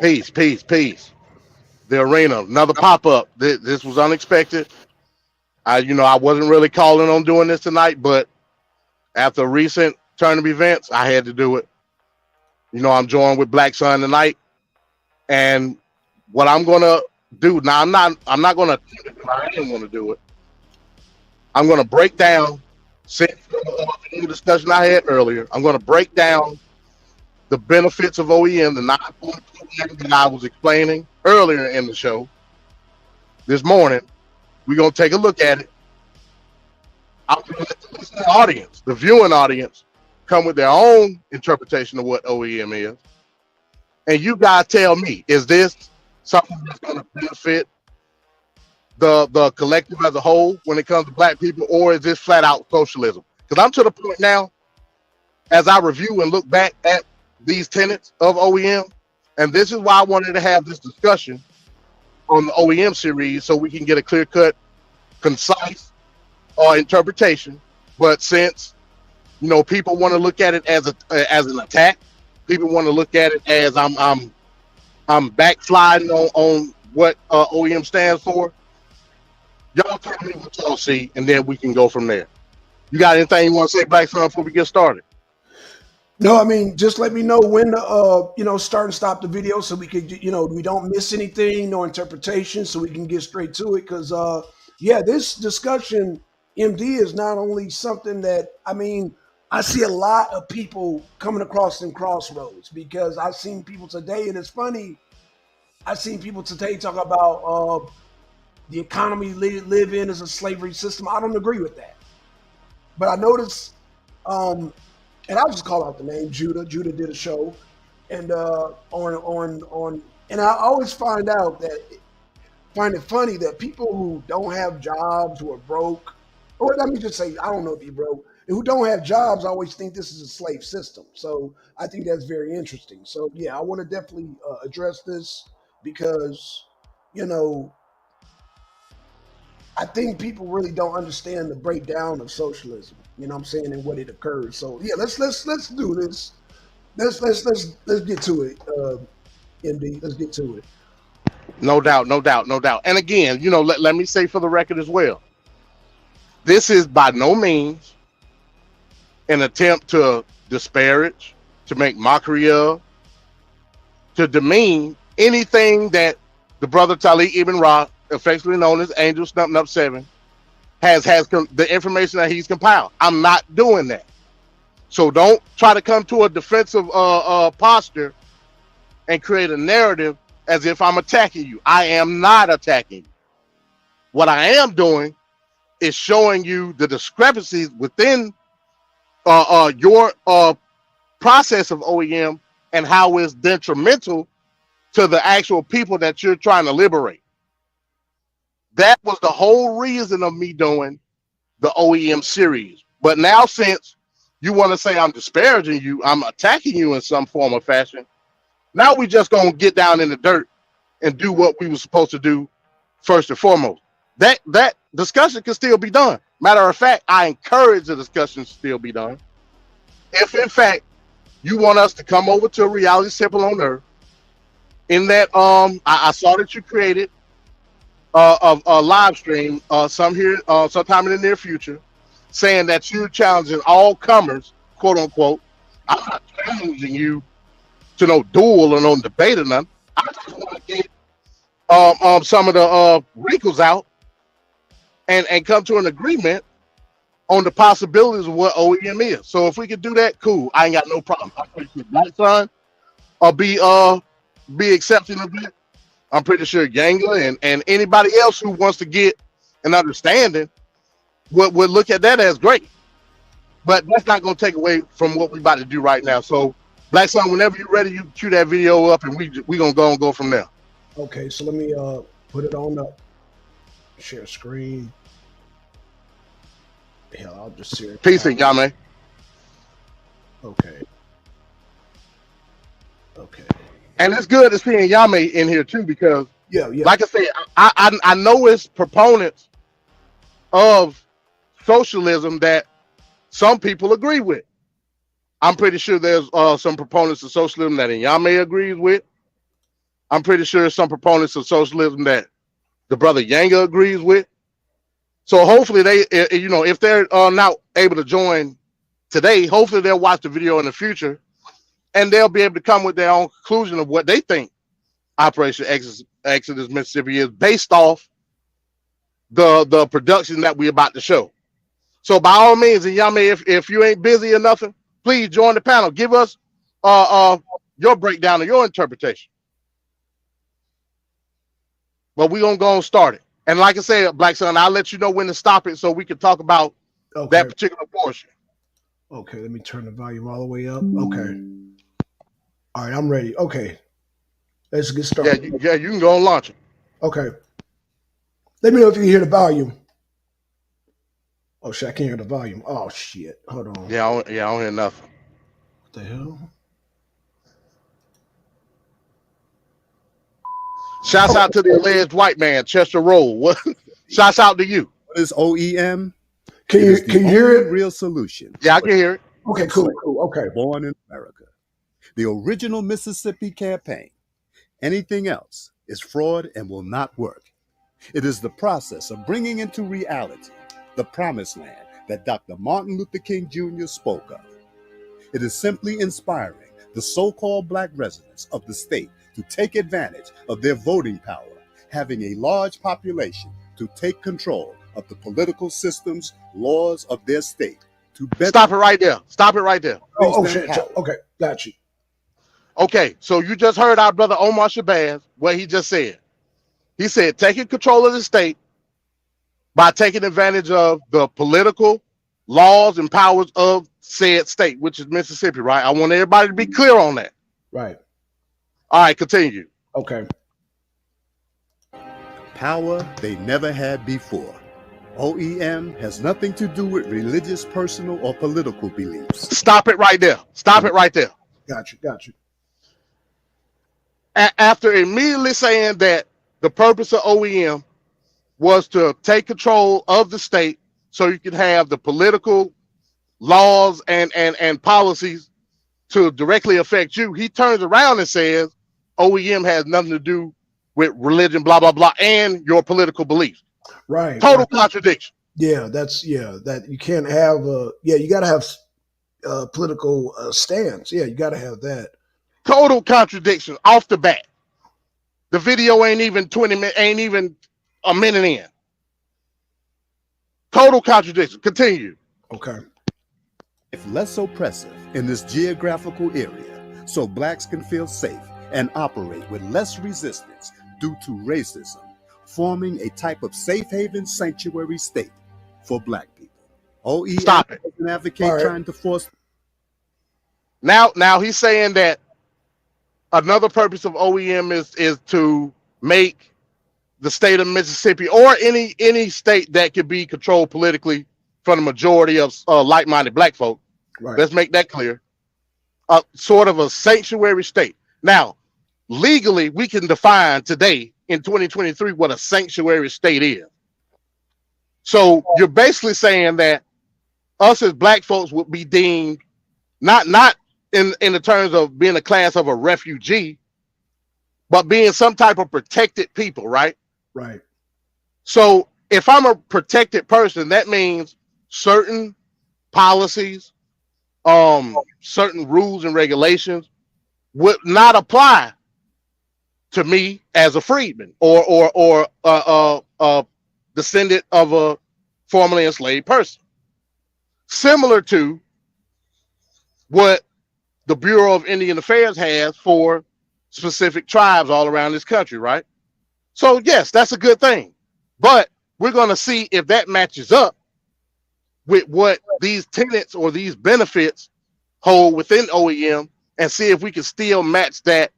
Peace, peace, peace. The arena, another pop up. This was unexpected. I wasn't really calling on doing this tonight, but after recent turn of events, I had to do it. I'm joined with Black Sun tonight, and what I'm gonna do now, I'm not gonna. I didn't want to do it. I'm gonna break down. Since the discussion I had earlier, I'm gonna break down the benefits of OEM, the 9-point program that I was explaining earlier in the show. This morning, we're gonna take a look at it. I'm gonna let the listening audience, the viewing audience, come with their own interpretation of what OEM is. And you guys tell me, is this something that's gonna benefit the collective as a whole when it comes to black people, or is this flat out socialism? Because I'm to the point now, as I review and look back at these tenets of OEM, and this is why I wanted to have this discussion on the OEM series so we can get a clear-cut, concise interpretation. But since people want to look at it as an attack, people want to look at it as I'm backsliding on what OEM stands for. Y'all tell me what y'all see, and then we can go from there. You got anything you want to say, Black Sun, before we get started? No, I mean, just let me know when to, start and stop the video so we could, we don't miss anything, no interpretation, so we can get straight to it. Because, this discussion, MD, is not only something that, I see a lot of people coming across them crossroads because I've seen people today, and it's funny, I've seen people today talk about the economy live in as a slavery system. I don't agree with that. But I noticed, and I'll just call out the name Judah. Judah did a show, and and I always find it funny that people who don't have jobs, who are broke, or let me just say, I don't know if you're broke, and who don't have jobs, always think this is a slave system. So I think that's very interesting. So yeah, I want to definitely address this because, I think people really don't understand the breakdown of socialism. You know what I'm saying, and what it occurs. So yeah, let's do this. Let's get to it, MD. Let's get to it. No doubt, no doubt, no doubt. And again, let me say for the record as well, this is by no means an attempt to disparage, to make mockery of, to demean anything that the brother Talik Ibn Ra, affectionately known as Angel Stumping Up 7, has the information that he's compiled. I'm not doing that. So don't try to come to a defensive posture and create a narrative as if I'm attacking you. I am not attacking you. What I am doing is showing you the discrepancies within your process of OEM and how it's detrimental to the actual people that you're trying to liberate. That was the whole reason of me doing the OEM series. But now, since you want to say I'm disparaging you, I'm attacking you in some form or fashion, now we just going to get down in the dirt and do what we were supposed to do first and foremost. That discussion can still be done. Matter of fact, I encourage the discussion to still be done. If, in fact, you want us to come over to Reality Simple on Earth, in that I saw that you created a live stream sometime in the near future, saying that you're challenging all comers, quote unquote. I'm not challenging you to no duel or no debate or nothing. I just want to get some of the wrinkles out and come to an agreement on the possibilities of what OEM is. So if we could do that, cool. I ain't got no problem. I think Black Sun or be accepting of it. I'm pretty sure Yangla and anybody else who wants to get an understanding would look at that as great. But that's not going to take away from what we're about to do right now. So, Black Sun, whenever you're ready, you cue that video up, and we going to go from there. Okay, so let me put it on up. Share screen. Hell, I'll just share it. Peace, y'all, man. Okay. Okay. And it's good to see Yame in here too, because Yeah, yeah. like I said, I know it's proponents of socialism that some people agree with. I'm pretty sure there's some proponents of socialism that Yame agrees with. I'm pretty sure there's some proponents of socialism that the brother Yanga agrees with. So hopefully they, if they're not able to join today, hopefully they'll watch the video in the future and they'll be able to come with their own conclusion of what they think Operation Exodus Mississippi is based off the production that we're about to show. So by all means, and Yami, if you ain't busy or nothing, please join the panel. Give us your breakdown of your interpretation. But we're gonna go and start it. And like I said, Black Son, I'll let you know when to stop it so we can talk about Okay. that particular portion. Okay, let me turn the volume all the way up. Okay. All right, I'm ready. Okay. Let's get Yeah, started. you can go and launch it. Okay. Let me know if you can hear the volume. Oh shit, I can't hear the volume. Oh shit. Hold on. Yeah, I don't hear nothing. What the hell? Shouts out to the alleged white man, Chester Roll. What? Shouts out to you. What is OEM? Can you hear it? Real solution. Yeah, I can hear it. Okay, cool. Okay. Born in America. The original Mississippi campaign. Anything else is fraud and will not work. It is the process of bringing into reality the promised land that Dr. Martin Luther King Jr. spoke of. It is simply inspiring the so-called black residents of the state to take advantage of their voting power, having a large population to take control of the political systems, laws of their state. To Stop it right there. Stop it right there. Oh shit. Okay, got you. Okay, so you just heard our brother Omar Shabazz, what he just said. He said taking control of the state by taking advantage of the political laws and powers of said state, which is Mississippi, right? I want everybody to be clear on that. Right. All right, continue. Okay. Power they never had before. OEM has nothing to do with religious, personal, or political beliefs. Stop it right there. Stop it right there. Got you. After immediately saying that the purpose of OEM was to take control of the state so you could have the political laws and policies to directly affect you, he turns around and says OEM has nothing to do with religion, blah, blah, blah, and your political beliefs. Right. Total contradiction. Yeah, that you can't have you got to have political stance. Yeah, you got to have that. Total contradiction off the bat. The video ain't even 20 minutes, ain't even a minute in. Total contradiction. Continue. Okay. If less oppressive in this geographical area, so blacks can feel safe and operate with less resistance due to racism, forming a type of safe haven sanctuary state for black people. OEM Stop it. doesn't advocate trying to force. Now he's saying that another purpose of OEM is to make the state of Mississippi or any state that could be controlled politically from the majority of like-minded black folk. Right. Let's make that clear. Sort of a sanctuary state. Now, legally, we can define today in 2023 what a sanctuary state is. So you're basically saying that us as black folks would be deemed not in the terms of being a class of a refugee, but being some type of protected people, right? Right. So if I'm a protected person, that means certain policies, certain rules and regulations would not apply to me as a freedman or descendant of a formerly enslaved person. Similar to what the Bureau of Indian Affairs has for specific tribes all around this country, right? So yes, that's a good thing. But we're going to see if that matches up with what these tenants or these benefits hold within OEM and see if we can still match that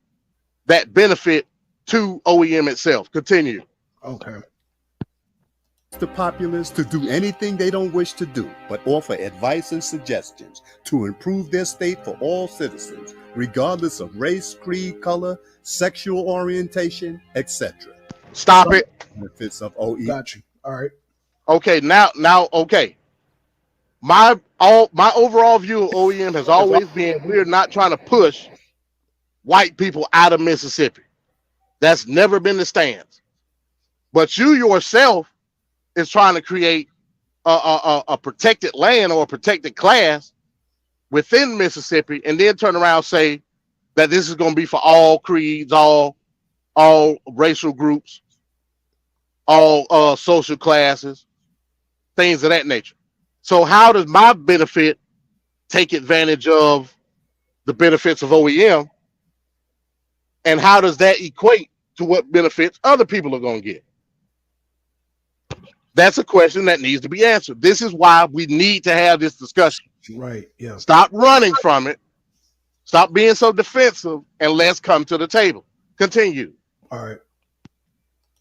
benefit to OEM itself. Continue. Okay. the populace to do anything they don't wish to do, but offer advice and suggestions to improve their state for all citizens, regardless of race, creed, color, sexual orientation, etc. Stop it. Benefits of OEM. Got you. All right. Okay, now, okay. My overall view of OEM has always been we're not trying to push white people out of Mississippi. That's never been the stance. But you yourself is trying to create a protected land or a protected class within Mississippi, and then turn around and say that this is going to be for all creeds, all racial groups, all social classes, things of that nature. So how does my benefit take advantage of the benefits of OEM, and how does that equate to what benefits other people are going to get? That's a question that needs to be answered. This is why we need to have this discussion. Right. Yeah. Stop running from it. Stop being so defensive, and let's come to the table. Continue. All right.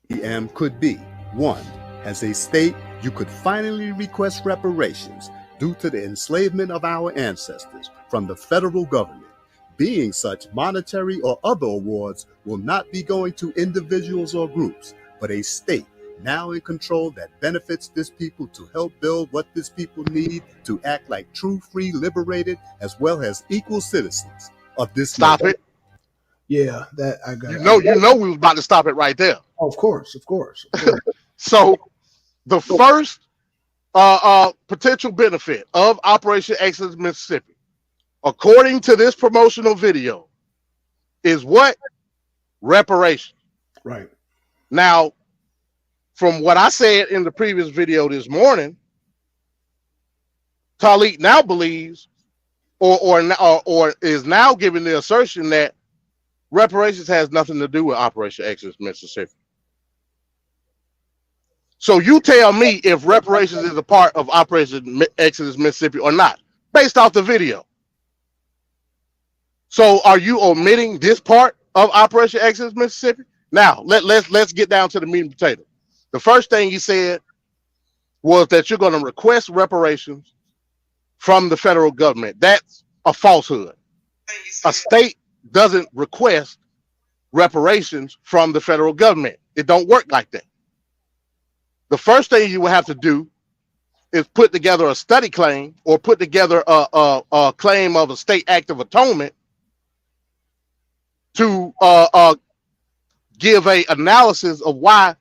OEM could be: 1. As a state, you could finally request reparations due to the enslavement of our ancestors from the federal government. Being such, monetary or other awards will not be going to individuals or groups, but a state now in control that benefits this people to help build what this people need to act like true, free, liberated, as well as equal citizens of this Stop nation. it. Yeah. That I got. You know we was about to stop it right there. Oh, of course. So the first potential benefit of Operation Exodus Mississippi, according to this promotional video, is what? Reparations. Right. Now, from what I said in the previous video this morning, Talik now believes or is now giving the assertion that reparations has nothing to do with Operation Exodus Mississippi. So you tell me if reparations is a part of Operation Exodus Mississippi or not, based off the video. So are you omitting this part of Operation Exodus Mississippi? Now let's get down to the meat and potatoes. The first thing you said was that you're going to request reparations from the federal government. That's a falsehood. A state doesn't request reparations from the federal government. It don't work like that. The first thing you will have to do is put together a study claim or put together a claim of a state act of atonement to give a analysis of why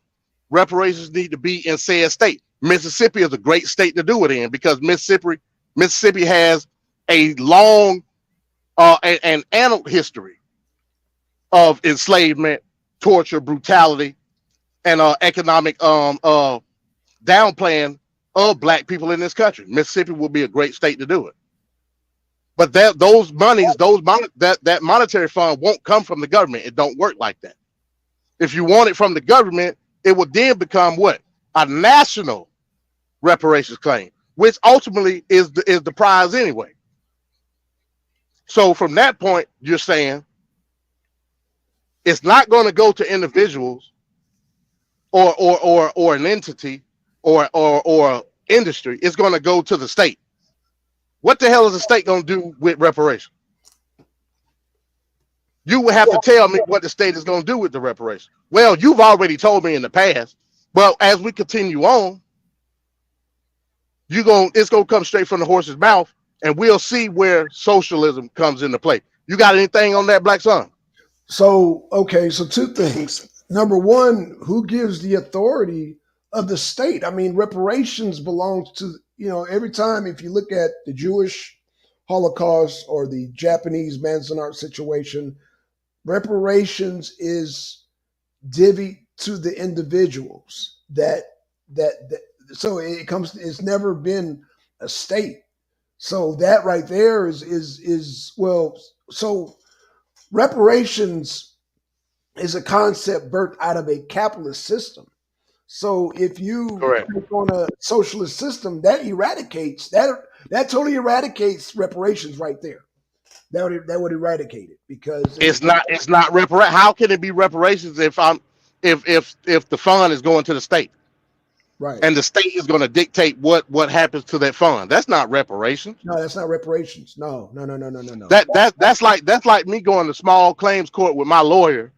reparations need to be in said state. Mississippi is a great state to do it in because Mississippi has a long and annaled history of enslavement, torture, brutality, and economic downplaying of black people in this country. Mississippi will be a great state to do it. But that monetary fund won't come from the government. It don't work like that. If you want it from the government, it would then become what? A national reparations claim, which ultimately is the prize anyway. So from that point, you're saying it's not going to go to individuals or an entity or industry. It's going to go to the state. What the hell is the state going to do with reparations? You will have to tell me what the state is going to do with the reparations. Well, you've already told me in the past, but as we continue on, it's going to come straight from the horse's mouth, and we'll see where socialism comes into play. You got anything on that, Black Sun? So, okay, so two things. Number one, who gives the authority of the state? I mean, reparations belongs to, every time if you look at the Jewish Holocaust or the Japanese Manzanar situation, reparations is divvied to the individuals so it's never been a state. So that right there is so reparations is a concept birthed out of a capitalist system. So if you click on a socialist system, that totally eradicates reparations right there. That would eradicate it because it's not reparations. How can it be reparations if the fund is going to the state? Right. and the state is going to dictate what happens to that fund. That's not reparations. No, that's not reparations. No. That's like me going to small claims court with my lawyer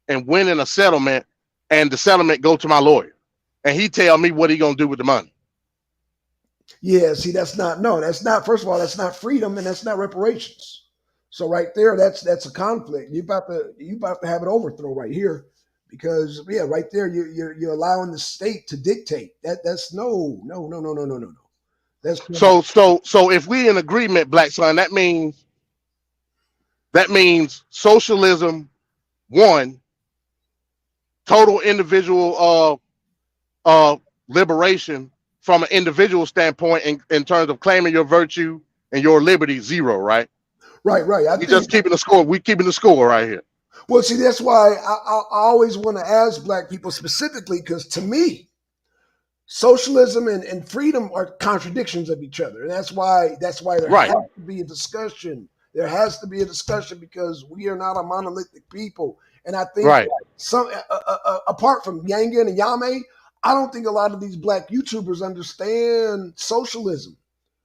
and winning a settlement, and the settlement go to my lawyer, and he tell me what he gonna do with the money. Yeah, see, that's not first of all, that's not freedom and that's not reparations. So right there, that's a conflict. You about to have an overthrow right here. Because yeah, right there, you're allowing the state to dictate. That's no. That's So if we in agreement, Black Son, that means socialism one, total individual liberation from an individual standpoint in terms of claiming your virtue and your liberty, zero, right? right. We just keeping the score. We keeping the score right here. Well, see, that's why I always want to ask Black people specifically, because to me, socialism and freedom are contradictions of each other, and that's why there Right. has to be a discussion. There has to be a discussion because we are not a monolithic people, and I think Right. some apart from Yangan and Yame, I don't think a lot of these Black YouTubers understand socialism.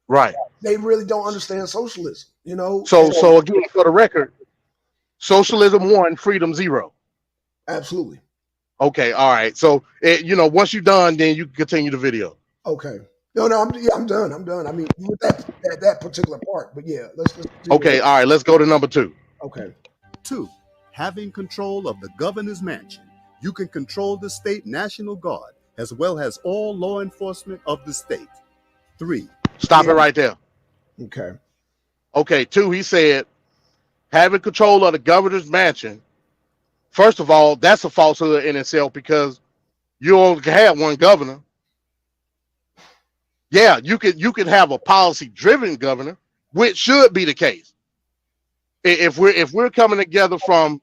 Right. They really don't understand socialism, you know. So again, for the record, socialism one, freedom zero. Absolutely. Okay, all right. So once you're done, then you can continue the video. Okay. No, I'm done. I mean, with that particular part, but yeah, let's do Okay, it. all right. Let's go to number 2. Okay. 2. Having control of the governor's mansion, you can control the state National Guard as well as all law enforcement of the state. 3. Stop it right there. Okay. Okay, 2, he said, having control of the governor's mansion. First of all, that's a falsehood in itself because you only have one governor. Yeah, you could have a policy-driven governor, which should be the case. If we're coming together from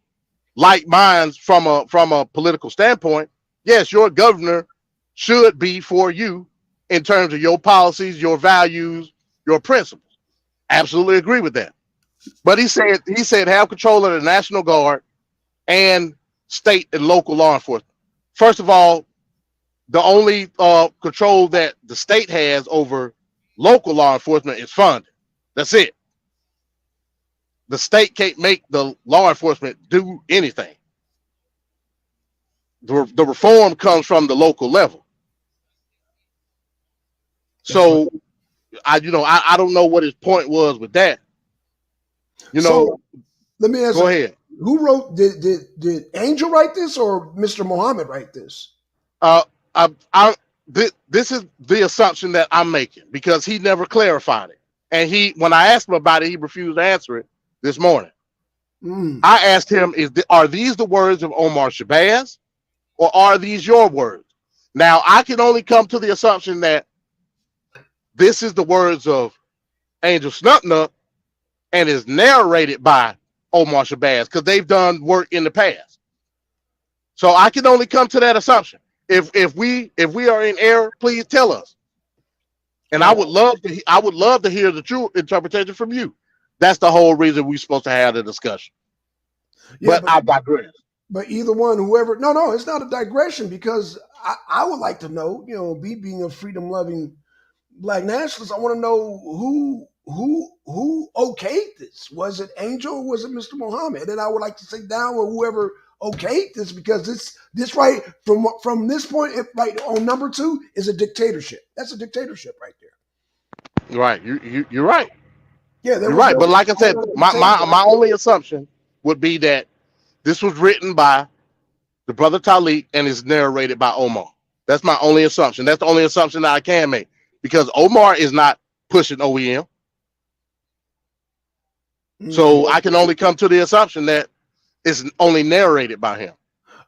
like minds from a political standpoint, yes, your governor should be for you in terms of your policies, your values, your principles. Absolutely agree with that. But he said have control of the National Guard and state and local law enforcement. First of all, the only control that the state has over local law enforcement is funding. That's it. The state can't make the law enforcement do anything. The reform comes from the local level. So I don't know what his point was with that. So let me ask. Go ahead. Who wrote? Did Angel write this or Mr. Muhammad write this? This is the assumption that I'm making because he never clarified it, and when I asked him about it, he refused to answer it this morning. I asked him, are these the words of Omar Shabazz, or are these your words? Now I can only come to the assumption that this is the words of Angel Snupnup and is narrated by Omar Shabazz because they've done work in the past. So I can only come to that assumption. If we are in error, please tell us. And I would love to hear the true interpretation from you. That's the whole reason we're supposed to have the discussion. Yeah, but I digress. But either one, whoever, no, it's not a digression because I would like to know, being a freedom-loving Black nationalist, I want to know who okayed this. Was it Angel or was it Mr. Muhammad? And I would like to sit down with whoever okayed this because this right from this point right on number 2 is a dictatorship. That's a dictatorship right there. Right, you're right. Yeah, you're right. But like I said, my only assumption would be that this was written by the brother Talik and is narrated by Omar. That's my only assumption. That's the only assumption that I can make because Omar is not pushing OEM. So I can only come to the assumption that it's only narrated by him.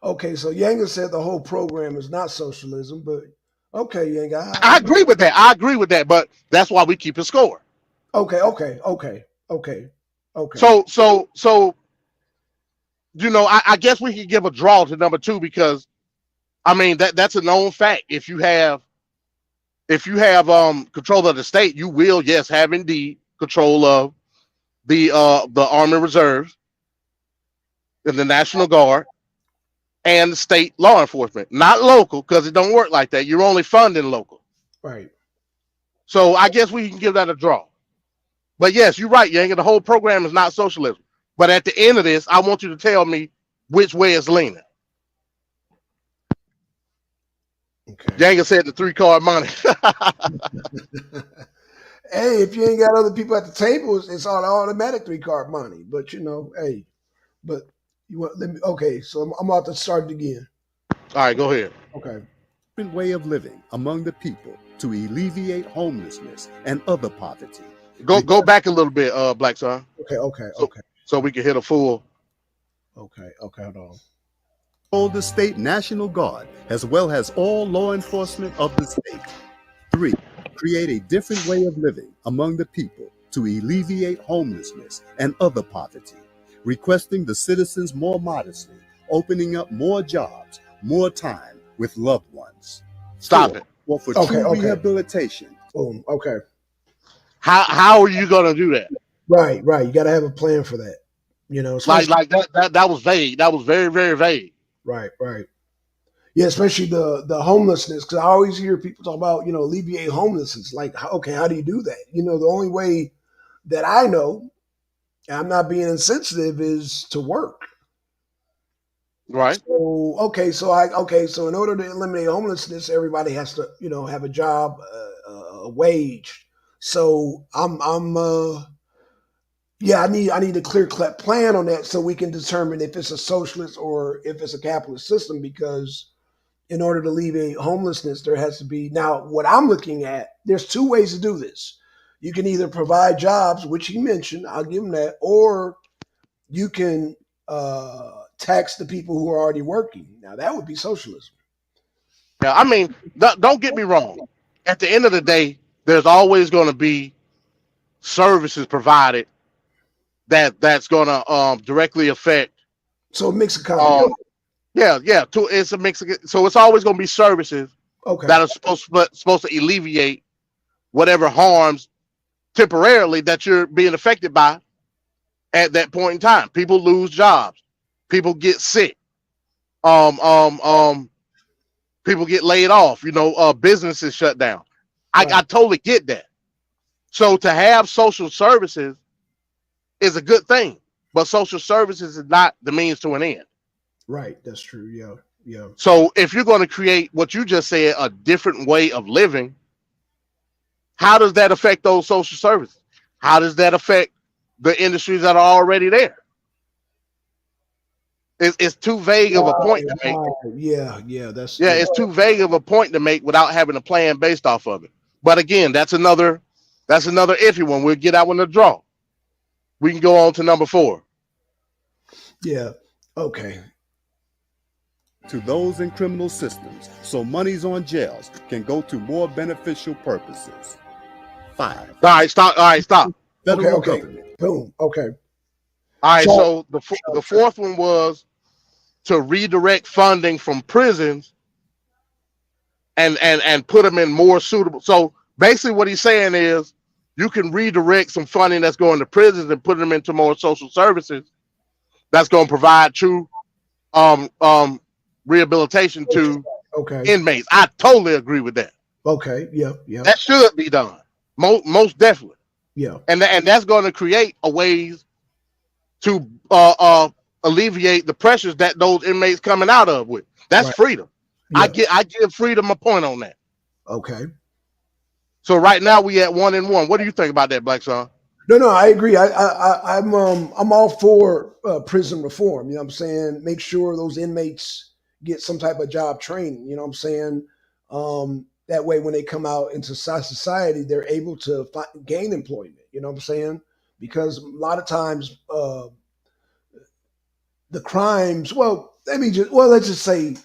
Okay, so Yanga said the whole program is not socialism, but okay, Yanga. I agree with that, but that's why we keep a score. Okay. So I guess we could give a draw to number 2 because I mean that's a known fact. If you have control of the state, you will have indeed control of the Army Reserves and the National Guard and state law enforcement, not local, because it don't work like that. You're only funding local. Right. So I guess we can give that a draw. But yes, you're right, Yang. The whole program is not socialism. But at the end of this, I want you to tell me which way it's leaning. Okay. Yang said the 3-card money. Hey, if you ain't got other people at the table, it's all automatic 3-card money. But hey, but you want let me okay, so I'm about to start it again. All right, go ahead. Okay. Different way of living among the people to alleviate homelessness and other poverty. Go back a little bit, Black Son. Okay. So we can hit a full. Okay, hold on. All the state National Guard, as well as all law enforcement of the state. 3. Create a different way of living among the people to alleviate homelessness and other poverty, requesting the citizens more modesty, opening up more jobs, more time with loved ones. Stop it. Or for Okay, true okay. rehabilitation. Boom. Okay. How are you gonna do that? Right. You got to have a plan for that. Like Especially, that was vague. That was very, very vague. right. Yeah, especially the homelessness, because I always hear people talk about alleviate homelessness. Like, okay, how do you do that? The only way that I know, and I'm not being insensitive, is to work. Right. So in order to eliminate homelessness, everybody has to have a job, a wage. So I need a clear cut plan on that so we can determine if it's a socialist or if it's a capitalist system. Because in order to alleviate homelessness, there has to be. Now, what I'm looking at, there's 2 ways to do this. You can either provide jobs, which he mentioned, I'll give him that, or you can tax the people who are already working. Now, that would be socialism. Yeah. I mean, don't get me wrong. At the end of the day, there's always going to be services provided that's going to directly affect. So mixed economy. Yeah. It's a mix. So it's always going to be services Okay. that are supposed to alleviate whatever harms temporarily that you're being affected by at that point in time. People lose jobs. People get sick. People get laid off. Businesses shut down. I totally get that. So to have social services is a good thing, but social services is not the means to an end. Right. That's true. Yeah. So if you're going to create what you just said, a different way of living, how does that affect those social services? How does that affect the industries that are already there? It's too vague of a point to make. Yeah. It's too vague of a point to make without having a plan based off of it. But again, that's another iffy one. We'll get that one to draw. We can go on to number 4. Yeah. Okay. To those in criminal systems, so monies on jails can go to more beneficial purposes. 5. All right, stop. Federal Okay. government. Boom. Okay. All right, so the fourth one was to redirect funding from prisons and put them in more suitable. So basically what he's saying is you can redirect some funding that's going to prisons and put them into more social services that's going to provide true rehabilitation to inmates. I totally agree with that. Okay. Yeah. That should be done. Most definitely. Yeah. And that's going to create a ways to alleviate the pressures that those inmates coming out of with. That's freedom. Yeah. I give freedom a point on that. Okay. So right now we at 1 and 1. What do you think about that, Black Son? No, I agree. I'm all for prison reform. You know what I'm saying? Make sure those inmates get some type of job training. You know what I'm saying? That way, when they come out into society, they're able to gain employment. You know what I'm saying? Because a lot of times the crimes. Let's just say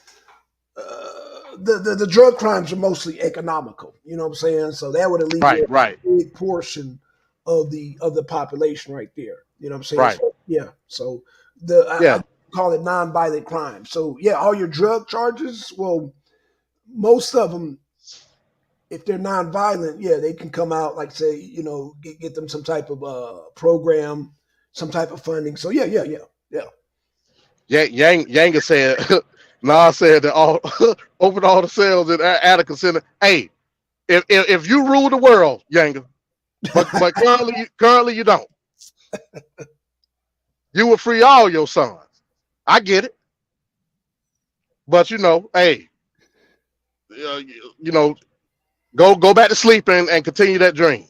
the drug crimes are mostly economical. You know what I'm saying? So that would alleviate a big portion of the population right there. You know what I'm saying? Right. So, I call it non-violent crime. So all your drug charges, well, most of them, if they're non-violent, they can come out, like say, get them some type of program, some type of funding. So yeah. Yang said Nas said that all open all the cells in Attica Center. Hey, if you rule the world, Younger, but currently you don't. You will free all your sons. I get it, but hey, you know, go back to sleep and continue that dream.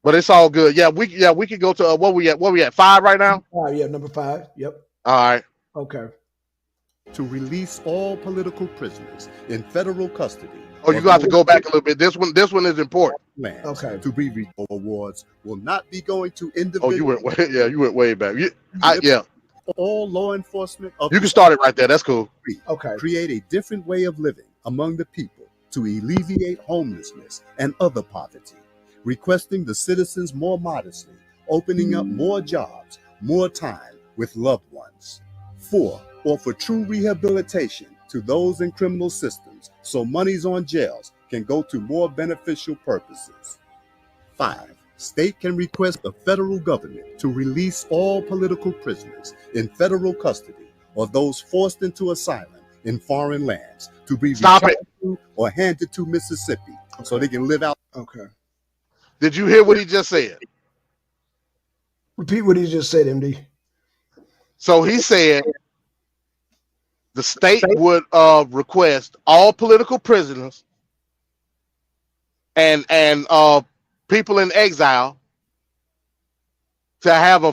But it's all good. We could go to what we at? What we at? 5 right now. Yeah, number 5. Yep. All right. Okay. To release all political prisoners in federal custody. Oh, you got to go back a little bit. This one is important. Okay. To be awards will not be going to individuals. Oh, you went way back. All law enforcement. You can start it right there. That's cool. Okay. Create a different way of living among the people to alleviate homelessness and other poverty. Requesting the citizens more modestly, opening up more jobs, more time with loved ones. 4, offer true rehabilitation to those in criminal systems so monies on jails can go to more beneficial purposes. 5, state can request the federal government to release all political prisoners in federal custody or those forced into asylum in foreign lands to be returned to or handed to Mississippi so they can live out. Okay. Did you hear what he just said? Repeat what he just said, MD. So he said the state would request all political prisoners and people in exile to have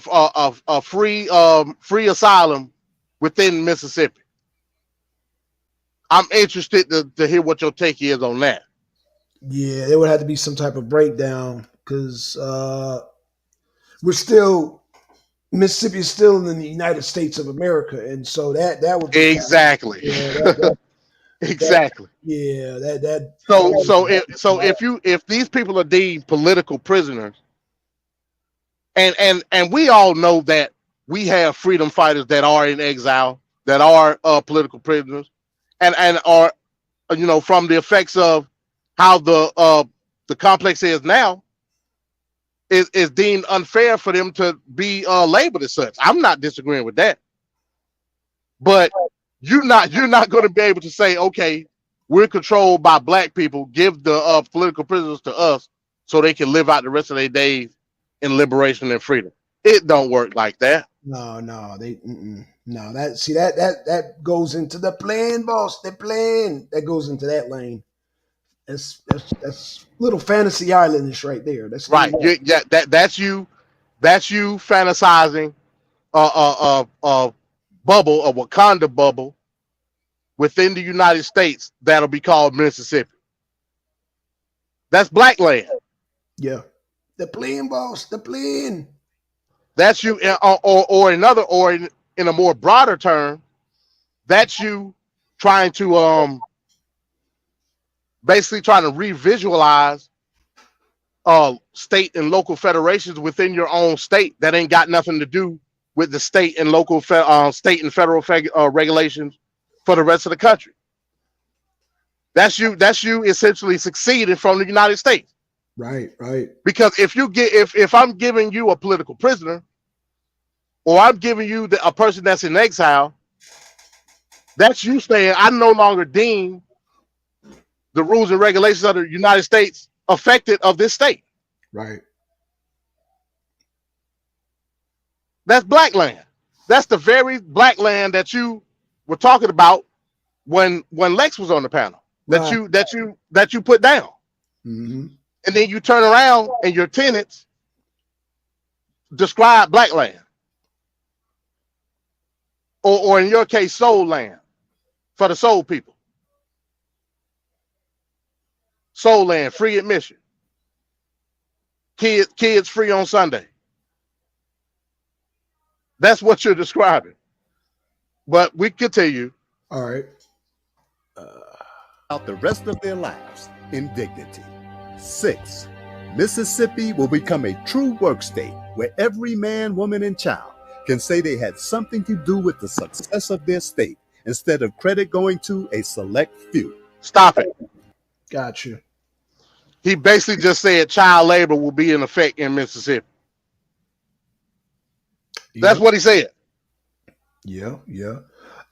a free asylum within Mississippi. I'm interested to hear what your take is on that. Yeah, there would have to be some type of breakdown because Mississippi is still in the United States of America, and so that would be exactly. Exactly. If these people are deemed political prisoners, and we all know that we have freedom fighters that are in exile, that are political prisoners, and are from the effects of how the complex is now, is deemed unfair for them to be labeled as such. I'm not disagreeing with that, but you're not going to be able to say, okay, we're controlled by black people, give the political prisoners to us so they can live out the rest of their days in liberation and freedom. It don't work like that. No, that goes into the plan, boss. The plan that goes into that lane. That's little fantasy islandish right there. That's right. That's you fantasizing a bubble, a Wakanda bubble within the United States that'll be called Mississippi. That's black land. Yeah. The plan, boss. The plan. That's you, or in a more broader term, that's you trying to basically trying to revisualize state and local federations within your own state that ain't got nothing to do with the state and local state and federal regulations for the rest of the country. That's you essentially succeeding from the United States. Right. Because if I'm giving you a political prisoner, or I'm giving you a person that's in exile, that's you saying I no longer deem the rules and regulations of the United States affected of this state. Right. That's black land. That's the very black land that you were talking about when Lex was on the panel. That you put down. Mm-hmm. And then you turn around and your tenants describe black land. Or in your case, soul land for the soul people. Soul land, free admission. Kids free on Sunday. That's what you're describing. But we continue. All right. Out the rest of their lives in dignity. 6, Mississippi will become a true work state where every man, woman, and child can say they had something to do with the success of their state instead of credit going to a select few. Stop it. Gotcha. He basically just said child labor will be in effect in Mississippi. That's what he said. Yeah.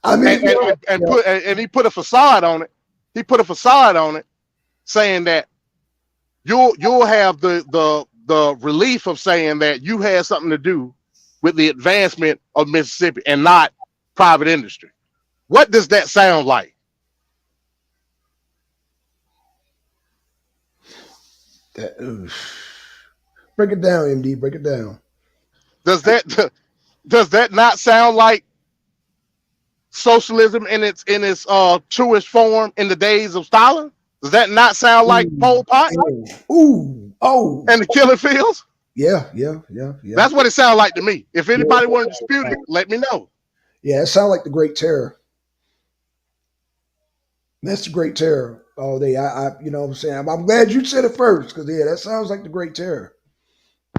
I mean, And he put a facade on it. He put a facade on it, saying that you'll have the relief of saying that you had something to do with the advancement of Mississippi and not private industry. What does that sound like? break it down, MD. Break it down. Does that not sound like socialism in its truest form in the days of Stalin? Does that not sound like Pol Pot Oh, and the killing fields? yeah. That's what it sounds like to me. If anybody want to dispute it, let me know. Yeah, it sounds like the Great Terror. That's the Great Terror all day. You know what I'm saying? I'm glad you said it first, because that sounds like the Great Terror.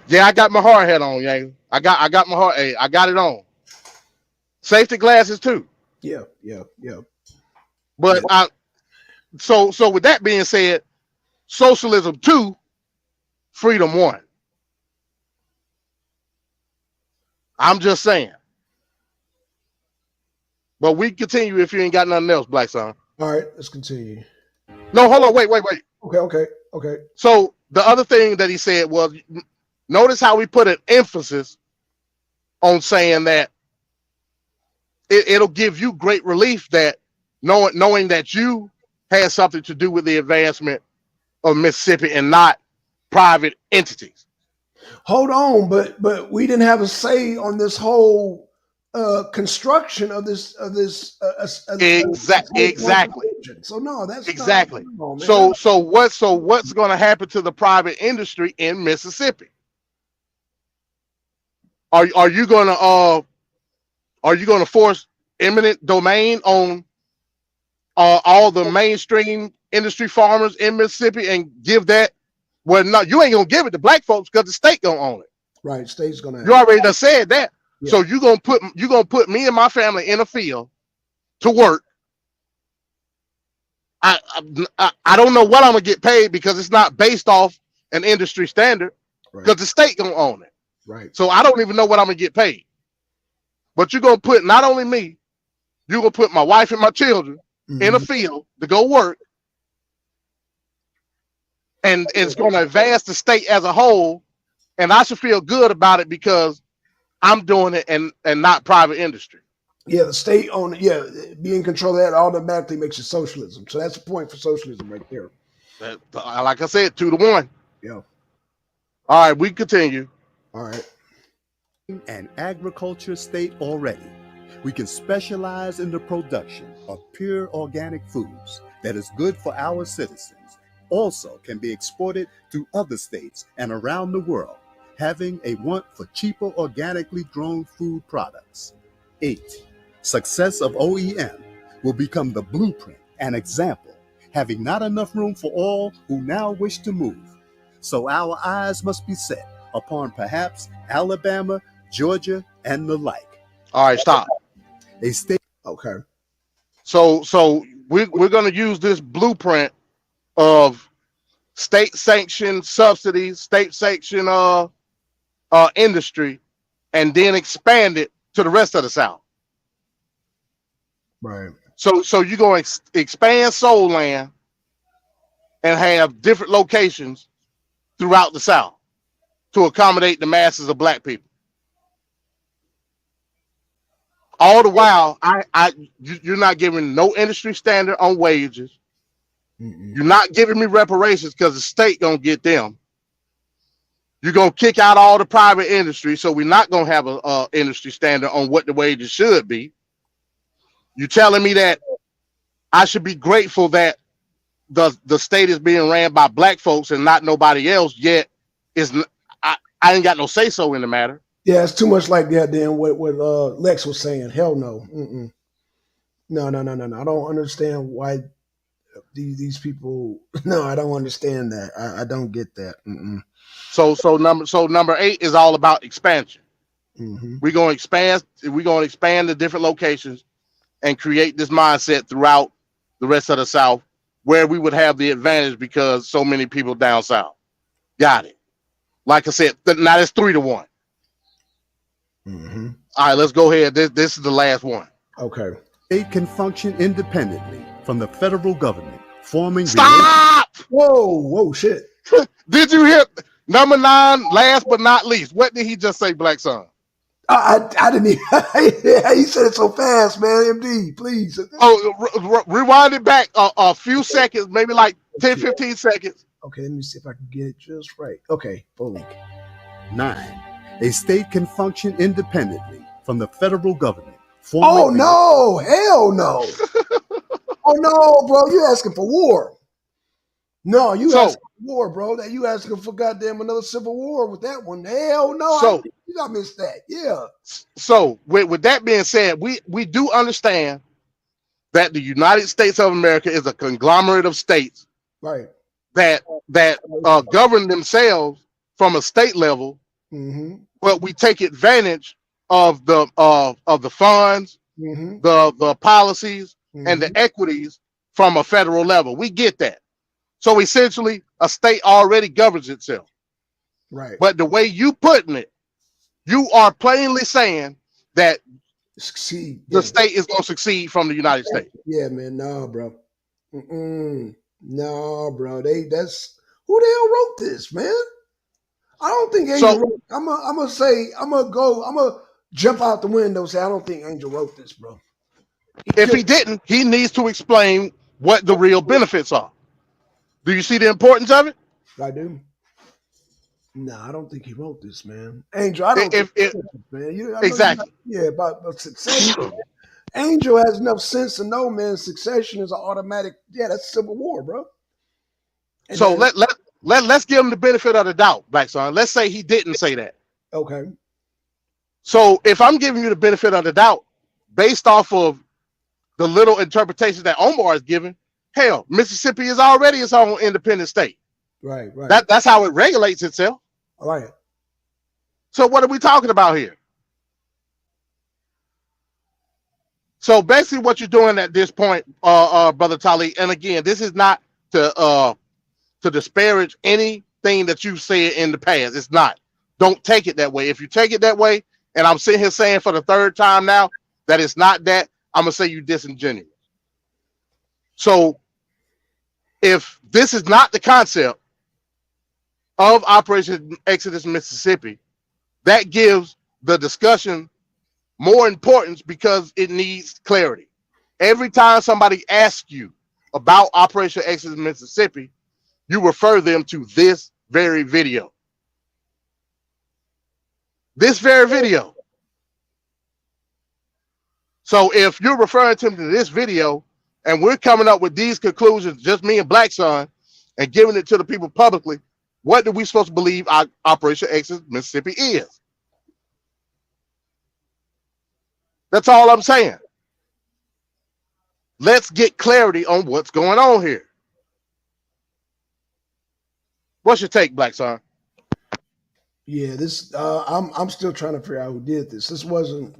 Yeah, I got my hard hat on, Yang. I got my hard. Hey, I got it on. Safety glasses too. Yeah. But so with that being said, socialism 2, freedom 1. I'm just saying. But we continue if you ain't got nothing else, Black Son. All right, let's continue. No, hold on, wait. Okay. So the other thing that he said was, notice how we put an emphasis on saying that it'll give you great relief that knowing that you had something to do with the advancement of Mississippi and not private entities. Hold on, but we didn't have a say on this whole construction of this Exactly. So no, that's exactly. Not, so what's going to happen to the private industry in Mississippi? Are you going to force eminent domain on all the mainstream industry farmers in Mississippi and give that? Well, no, you ain't gonna give it to black folks because the state gonna own it. Right, state's gonna. You already done said that. Yeah. So you gonna put me and my family in a field to work. I don't know what I'm gonna get paid because it's not based off an industry standard because the state gonna own it. Right. So I don't even know what I'm gonna get paid. But you're gonna put not only me, you're gonna put my wife and my children in a field to go work. And it's going to advance the state as a whole, and I should feel good about it because I'm doing it and not private industry. Yeah, the state owned. Yeah, being in control of that automatically makes it socialism. So that's the point for socialism right there. Like I said, 2-1. Yeah. All right, we continue. All right. An agriculture state already, we can specialize in the production of pure organic foods that is good for our citizens. Also can be exported to other states and around the world, having a want for cheaper organically grown food products. 8. Success of OEM will become the blueprint and example, having not enough room for all who now wish to move. So our eyes must be set upon perhaps Alabama, Georgia, and the like. All right, stop. A state. Okay. So we're going to use this blueprint of state sanctioned subsidies, state sanctioned industry, and then expand it to the rest of the South. Right. So you're going to expand soul land and have different locations throughout the South to accommodate the masses of black people. All the while, you're not giving no industry standard on wages. You're not giving me reparations because the state gonna get them. You're gonna kick out all the private industry, so we're not gonna have a industry standard on what the wages should be. You're telling me that I should be grateful that the state is being ran by black folks and not nobody else. Yet, I ain't got no say so in the matter. Yeah, it's too much like that. Then what Lex was saying. Hell no. No. I don't understand why these people. No, I don't understand that. I don't get that. So number 8 is all about expansion. We're gonna expand the different locations and create this mindset throughout the rest of the South, where we would have the advantage because so many people down south. Got it. Like I said, now it's 3-1. All right, let's go ahead. This is the last one. Okay. state can function independently from the federal government, forming Stop! Whoa, shit. Did you hear number 9? Last but not least, what did he just say, Black Son? I didn't even. He said it so fast, man. MD, please. Oh, rewind it back a few seconds, maybe like 10, 15 seconds. Okay, let me see if I can get it just right. Okay, boom. 9. A state can function independently from the federal government. Oh no! Hell no! Oh no, bro! You asking for war? No, you asking for war, bro. That you asking for goddamn another civil war with that one? Hell no! You got missed that. Yeah. So with that being said, we do understand that the United States of America is a conglomerate of states, right? That govern themselves from a state level, but we take advantage of the funds, the policies, and the equities from a federal level. We get that. So essentially, a state already governs itself. Right. But the way you putting it, you are plainly saying that the state is going to succeed from the United States. Yeah, man. No, bro. No, bro. That's who the hell wrote this, man? I don't think Angel wrote. I'm gonna jump out the window and say I don't think Angel wrote this, bro. If he didn't, he needs to explain what the real benefits are. Do you see the importance of it? I do. No, I don't think he wrote this, man. Angel, I don't think he wrote this, man. Exactly. About succession. Angel has enough sense to know, man, succession is an automatic. Yeah, that's civil war, bro. And so let's give him the benefit of the doubt, Black Son. Let's say he didn't say that. Okay. So if I'm giving you the benefit of the doubt based off of the little interpretation that Omar is giving, hell, Mississippi is already its own independent state. Right. That's how it regulates itself. All right. So what are we talking about here? So basically what you're doing at this point, Brother Tali, and again, this is not to disparage anything that you've said in the past. It's not. Don't take it that way. If you take it that way, and I'm sitting here saying for the third time now that it's not that, I'm going to say you disingenuous. So if this is not the concept of Operation Exodus Mississippi, that gives the discussion more importance because it needs clarity. Every time somebody asks you about Operation Exodus Mississippi, you refer them to this very video. This very video. So if you're referring to this video and we're coming up with these conclusions, just me and Black Son, and giving it to the people publicly, what are we supposed to believe Operation Exodus Mississippi is? That's all I'm saying. Let's get clarity on what's going on here. What's your take, Black Son? Yeah, this I'm still trying to figure out who did this. This wasn't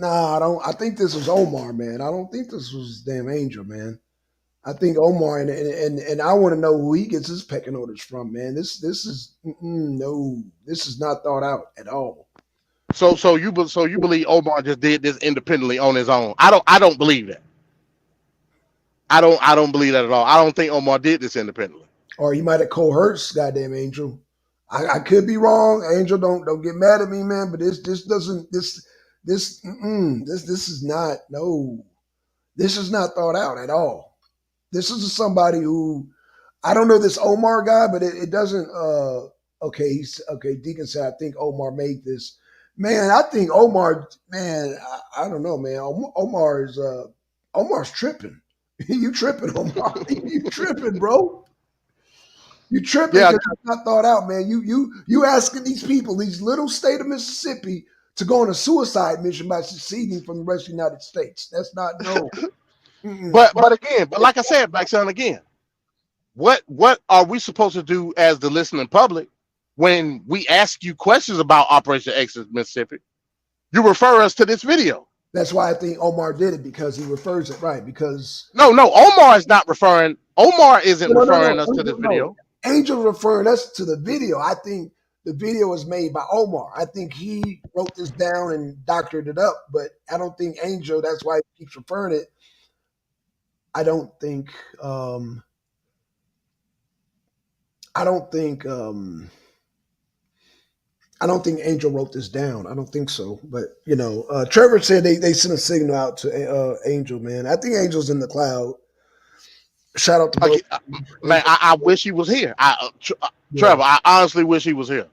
I think this was Omar, man. I don't think this was damn Angel, man. I think Omar and I want to know who he gets his pecking orders from, man. This is no, this is not thought out at all. So you believe Omar just did this independently on his own? I don't believe that. I don't believe that at all. I don't think Omar did this independently. Or he might have coerced goddamn Angel. I could be wrong. Angel, don't get mad at me, man. But this is not this is not thought out at all. This is somebody who I don't know this Omar guy, but it doesn't. Okay, Deacon said I think Omar made this. Man, I think Omar. Man, I don't know, man. Omar's tripping. You tripping, Omar? You tripping, bro? You tripping because it's not thought out, man. You asking these people, these little state of Mississippi, to go on a suicide mission by seceding from the rest of the United States. That's not no. But like I said, Black Son, again, what are we supposed to do as the listening public when we ask you questions about Operation Exodus Mississippi? You refer us to this video. That's why I think Omar did it, because he refers it right. Because no, Omar is not referring. Omar isn't referring us to this video. Angel referring us to the video. I think the video is made by Omar. I think he wrote this down and doctored it up, but I don't think Angel. That's why he keeps referring it. I don't think. I don't think. I don't think Angel wrote this down. I don't think so. But Trevor said they sent a signal out to Angel. Man, I think Angel's in the cloud. Shout out to both. Okay, man, I wish he was here. Yeah. Trevor, I honestly wish he was here.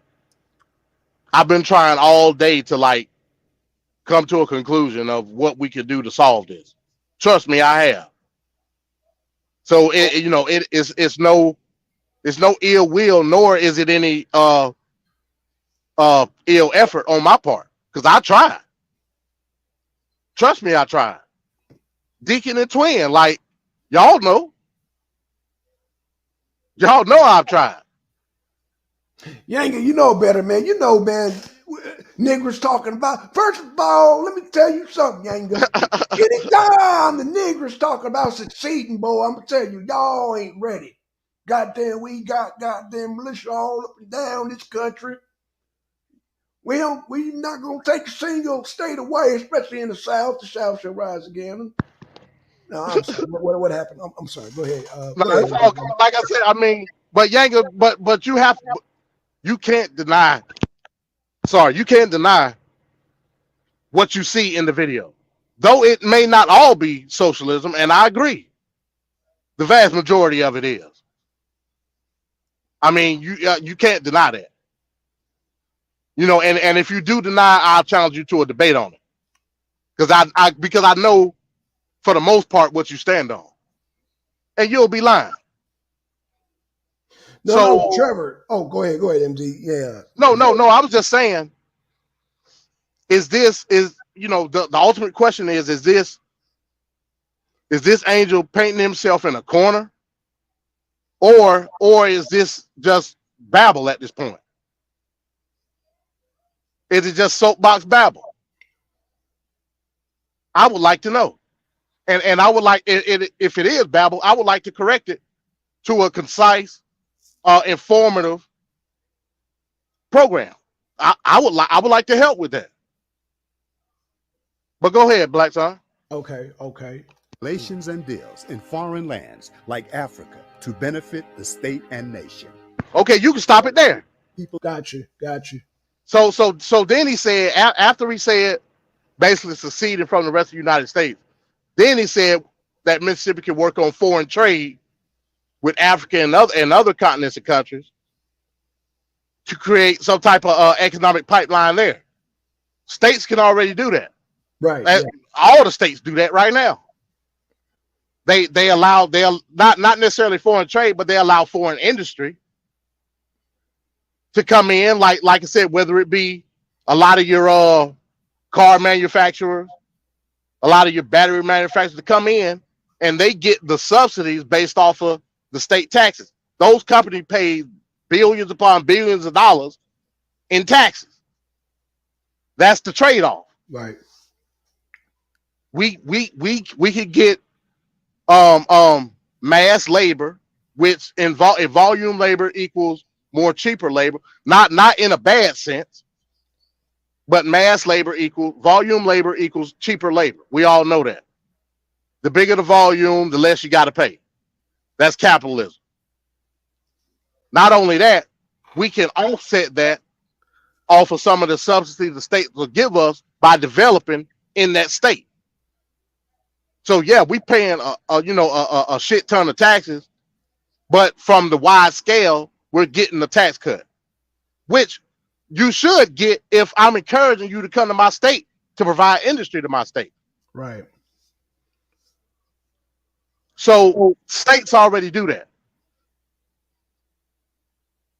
I've been trying all day to like come to a conclusion of what we could do to solve this. Trust me, I have. So it's no ill will, nor is it any ill effort on my part, because I tried. Trust me, I tried. Deacon and Twin, like y'all know I've tried. Yanga, you know better, man. You know, man. Niggers talking about. First of all, let me tell you something, Yanga. Anytime the niggers talking about succeeding, boy, I'm gonna tell you, y'all ain't ready. Goddamn, we got goddamn militia all up and down this country. We not gonna take a single state away, especially in the South. The South shall rise again. No, I'm sorry. What happened? I'm sorry. Go ahead. No, it's all good. Like I said, I mean, but Yanga, but you can't deny. Sorry, you can't deny what you see in the video, though it may not all be socialism, and I agree. The vast majority of it is. I mean, you can't deny that. And if you do deny, I'll challenge you to a debate on it, because I know for the most part what you stand on, and you'll be lying. No, Trevor. Oh, go ahead, MD. Yeah. No. I was just saying. The ultimate question is this Angel painting himself in a corner, or is this just babble at this point? Is it just soapbox babble? I would like to know, and I would like it if it is babble. I would like to correct it to a concise, informative program. I would like to help with that. But go ahead, Black Son. Okay. Relations and deals in foreign lands like Africa to benefit the state and nation. Okay, you can stop it there. People got you. So then he said, after he said basically seceding from the rest of the United States, then he said that Mississippi can work on foreign trade with Africa and other continents and countries to create some type of economic pipeline there. States can already do that. Right. All the states do that right now. They allow not necessarily foreign trade, but they allow foreign industry to come in, like I said, whether it be a lot of your car manufacturers, a lot of your battery manufacturers to come in, and they get the subsidies based off of the state taxes. Those companies pay billions upon billions of dollars in taxes. That's the trade-off. Right. We could get mass labor, which in volume labor equals more cheaper labor, not in a bad sense, but mass labor volume labor equals cheaper labor. We all know that. The bigger the volume, the less you got to pay. That's capitalism. Not only that, we can offset that off of some of the subsidies the state will give us by developing in that state. So yeah, we paying a shit ton of taxes, but from the wide scale, we're getting a tax cut, which you should get if I'm encouraging you to come to my state to provide industry to my state. Right. So states already do that.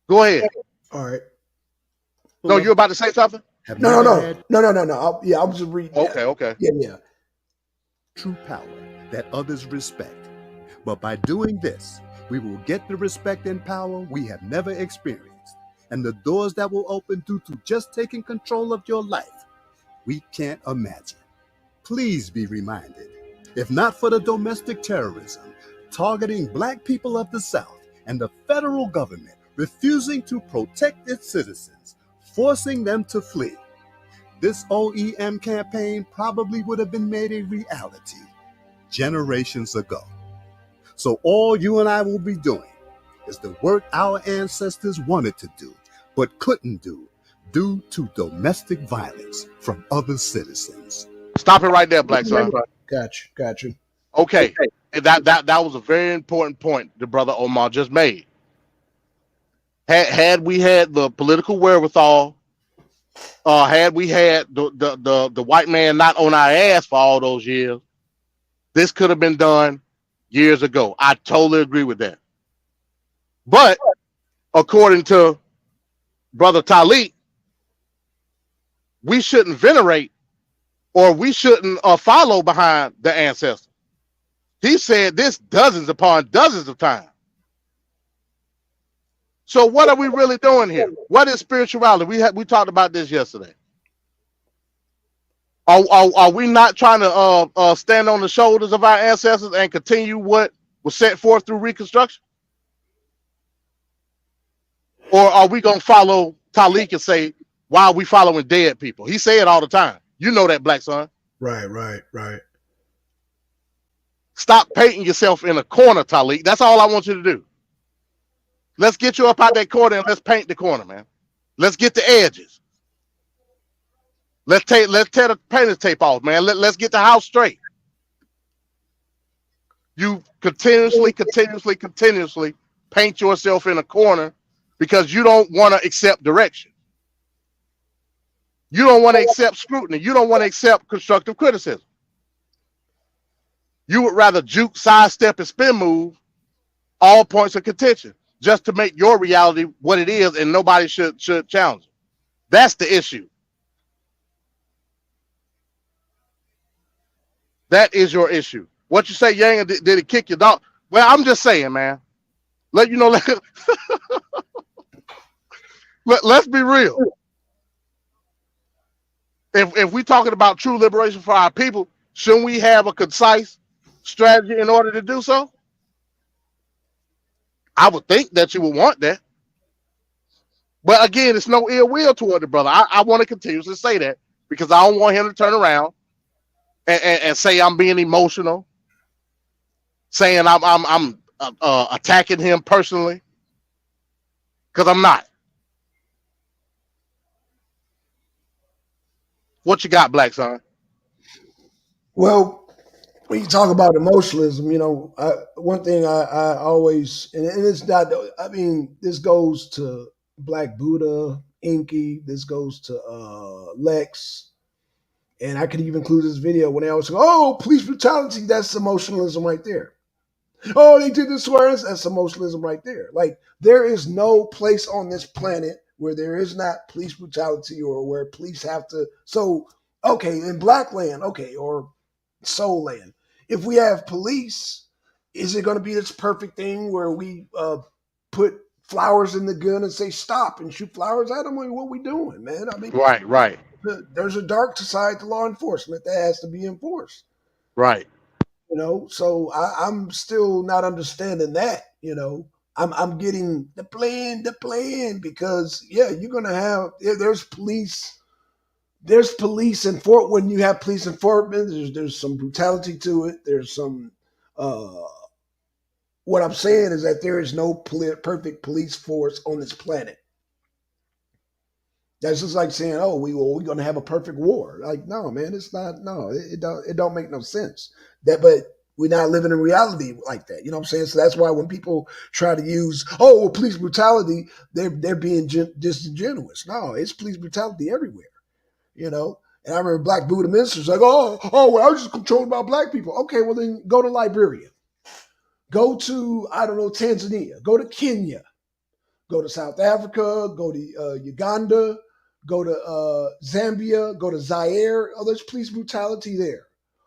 Go ahead. All right. No, you're about to say something? No. I was just reading. Okay. Yeah. True power that others respect. But by doing this, we will get the respect and power we have never experienced, and the doors that will open due to just taking control of your life, we can't imagine. Please be reminded, if not for the domestic terrorism targeting Black people of the South and the federal government refusing to protect its citizens, forcing them to flee. This OEM campaign probably would have been made a reality generations ago. So all you and I will be doing is the work our ancestors wanted to do, but couldn't do due to domestic violence from other citizens. Stop it right there, Black Son. Gotcha. Okay. And that was a very important point the brother Omar just made. Had we had the political wherewithal, had we had the white man not on our ass for all those years, this could have been done years ago. I totally agree with that. But according to Brother Talik, we shouldn't venerate or we shouldn't follow behind the ancestors. He said this dozens upon dozens of times. So what are we really doing here? What is spirituality? We talked about this yesterday. Are we not trying to stand on the shoulders of our ancestors and continue what was set forth through Reconstruction? Or are we going to follow Talik and say, why are we following dead people? He say it all the time. You know that, Black Son. Right. Stop painting yourself in a corner, Talik. That's all I want you to do. Let's get you up out that corner and let's paint the corner, man. Let's get the edges. Let's tear the painter's tape off, man. Let's get the house straight. You continuously paint yourself in a corner because you don't want to accept direction. You don't want to accept scrutiny. You don't want to accept constructive criticism. You would rather juke, sidestep, and spin move all points of contention just to make your reality what it is, and nobody should challenge it. That's the issue. That is your issue. What you say, Yang, did it kick your dog? Well, I'm just saying, man. Let you know. Let's be real. If we're talking about true liberation for our people, shouldn't we have a concise strategy in order to do so? I would think that you would want that. But again, it's no ill will toward the brother. I want to continuously say that because I don't want him to turn around and say I'm being emotional, saying I'm attacking him personally, because I'm not. What you got, Black Son? Well, when you talk about emotionalism, one thing I always, and it's not, I mean, this goes to Black Buddha, Inky, this goes to Lex, and I could even include this video when they always say, oh, police brutality, that's emotionalism right there. Oh, they did this to us, that's emotionalism right there. Like, there is no place on this planet where there is not police brutality or where police have to, so, okay, in Black land, okay, or Soul land, if we have police, is it going to be this perfect thing where we put flowers in the gun and say stop and shoot flowers at them? I mean, what are we doing, man? I mean, Right. There's a dark side to law enforcement that has to be enforced. Right. So I'm still not understanding that. I'm getting the plan because you're gonna have there's police. There's police and when you have police enforcement, there's some brutality to it. There's some. What I'm saying is that there is no perfect police force on this planet. That's just like saying, "Oh, we're going to have a perfect war." Like, no, man, it's not. No, it don't make no sense. But we're not living in reality like that. You know what I'm saying? So that's why when people try to use, police brutality, they're being disingenuous. No, it's police brutality everywhere. And I remember Black Buddha ministers like, well, I was just controlled by Black people. Okay, well then go to Liberia, go to Tanzania, go to Kenya, go to South Africa, go to Uganda, go to Zambia, go to Zaire. Oh, there's police brutality there.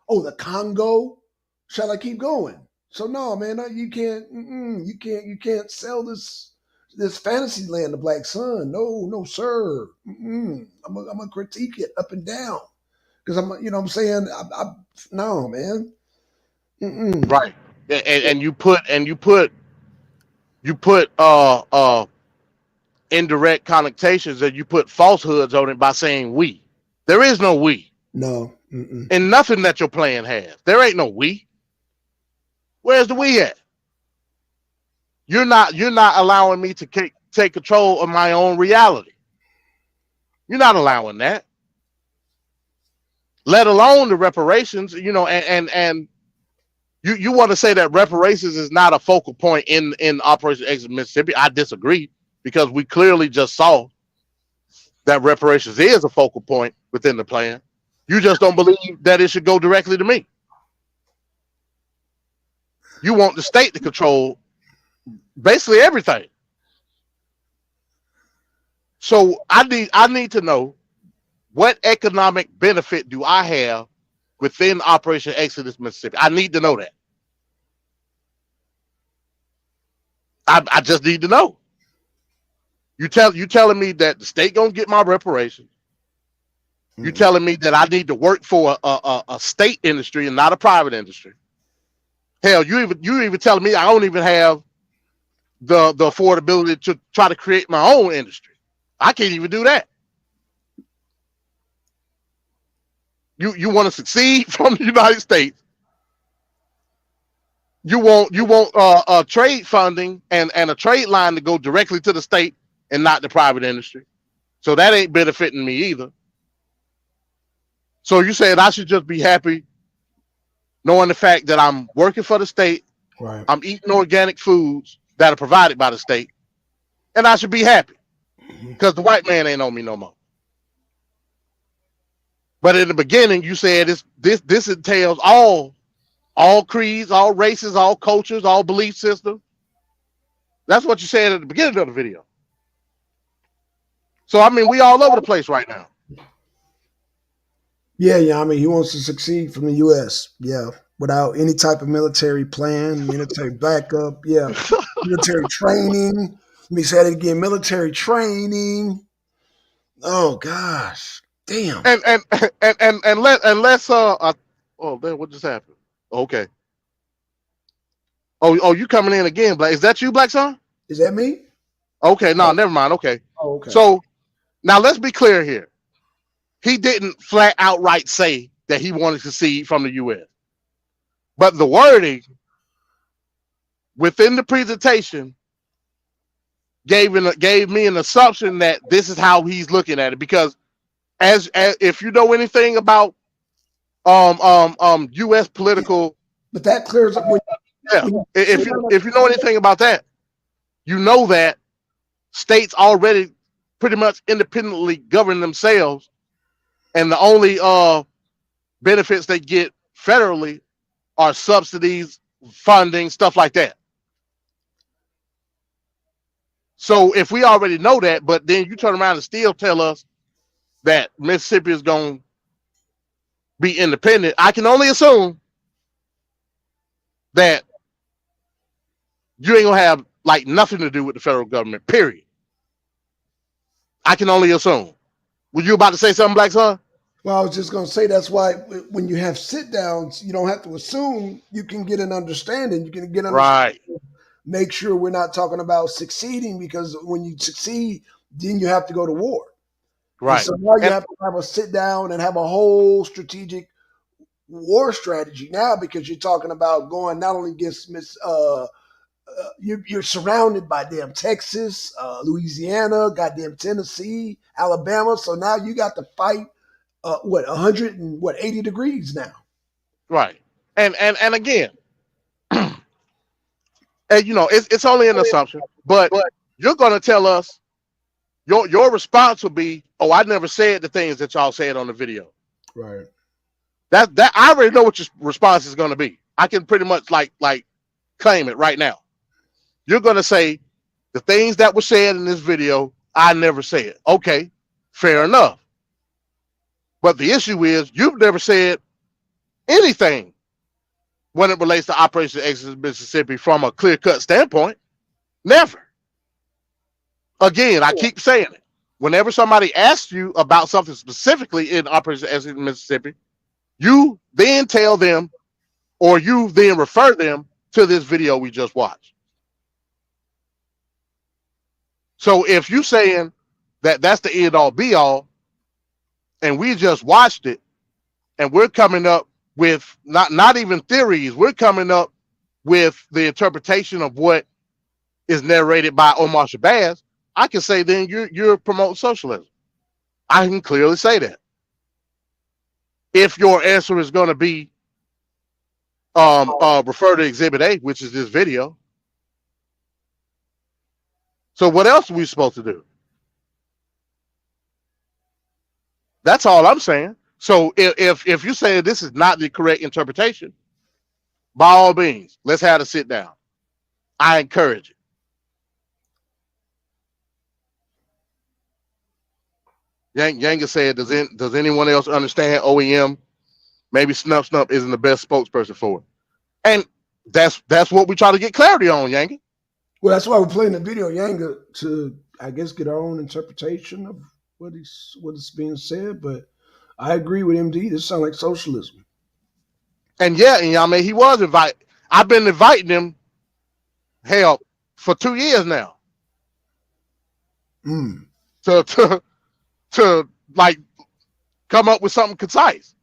Oh, the Congo. Shall I keep going? So no, man, you can't sell this fantasy land, the Black Sun. No, sir. I'm gonna critique it up and down because I'm saying, no, man. Right. And you put indirect connotations and you put falsehoods on it by saying we. There is no we. No. Mm-mm. And nothing that your plan has. There ain't no we. Where's the we at? You're not allowing me to take control of my own reality. You're not allowing that. Let alone the reparations, and you want to say that reparations is not a focal point in Operation Exit Mississippi. I disagree, because we clearly just saw that reparations is a focal point within the plan. You just don't believe that it should go directly to me. You want the state to control basically everything. So I need to know, what economic benefit do I have within Operation Exodus Mississippi? I need to know that. I just need to know. You telling me that the state gonna get my reparations? You telling me that I need to work for a state industry and not a private industry? Hell, you even telling me I don't even have the affordability to try to create my own industry. I can't even do that. You want to succeed from the United States. You want trade funding and a trade line to go directly to the state and not the private industry. So that ain't benefiting me either. So you said I should just be happy knowing the fact that I'm working for the state, Right. I'm eating organic foods that are provided by the state, and I should be happy because the white man ain't on me no more. But in the beginning, you said this entails all creeds, all races, all cultures, all belief systems. That's what you said at the beginning of the video. So I mean, we all over the place right now. Yeah. I mean, he wants to succeed from the U.S. Yeah, without any type of military plan, military backup. Yeah, military training. Let me say it again: military training. Oh gosh, damn. And let's oh man, what just happened? Okay. Oh, you coming in again, Black? Is that you, Black Son? Is that me? Okay, no, never mind. Okay. Oh, okay. So now let's be clear here. He didn't flat outright say that he wanted to see from the U.S. But the wording within the presentation gave me an assumption that this is how he's looking at it. Because as if you know anything about U.S. political, but that clears up. yeah. If you know anything about that, you know that states already pretty much independently govern themselves, and the only benefits they get federally are subsidies, funding, stuff like that. So if we already know that, but then you turn around and still tell us that Mississippi is going to be independent, I can only assume that you ain't going to have like nothing to do with the federal government, period. I can only assume. Were you about to say something, Black Son? Well, I was just going to say that's why when you have sit downs, you don't have to assume. You can get an understanding. You can get understanding. Right. Make sure we're not talking about succeeding, because when you succeed, then you have to go to war. Right. And so now you have to have a sit down and have a whole strategic war strategy now, because you're talking about going not only against you're surrounded by damn Texas, Louisiana, goddamn Tennessee, Alabama. So now you got to fight 180 degrees now. Right. And again, and it's only an assumption, but you're going to tell us your response will be, "Oh, I never said the things that y'all said on the video." Right. That I already know what your response is going to be. I can pretty much like claim it right now. You're going to say the things that were said in this video, I never said. Okay, fair enough. But the issue is you've never said anything when it relates to Operation Exodus Mississippi from a clear-cut standpoint. Never. Again, I keep saying it. Whenever somebody asks you about something specifically in Operation Exodus Mississippi, you then tell them, or you then refer them to this video we just watched. So if you saying that that's the end all be all, and we just watched it, and we're coming up with not even theories, we're coming up with the interpretation of what is narrated by Omar Shabazz, I can say then you're promoting socialism. I can clearly say that. If your answer is going to be refer to Exhibit A, which is this video. So what else are we supposed to do? That's all I'm saying. So if you say this is not the correct interpretation, by all means, let's have a sit down. I encourage it. Yanga said, does anyone else understand OEM? Maybe Snub isn't the best spokesperson for it. And that's what we try to get clarity on, Yanga. Well, that's why we're playing the video, Yanga, to I guess get our own interpretation of what is being said. But I agree with MD. This sounds like socialism. And yeah, and I mean he was invited. I've been inviting him, hell, for 2 years now. To like come up with something concise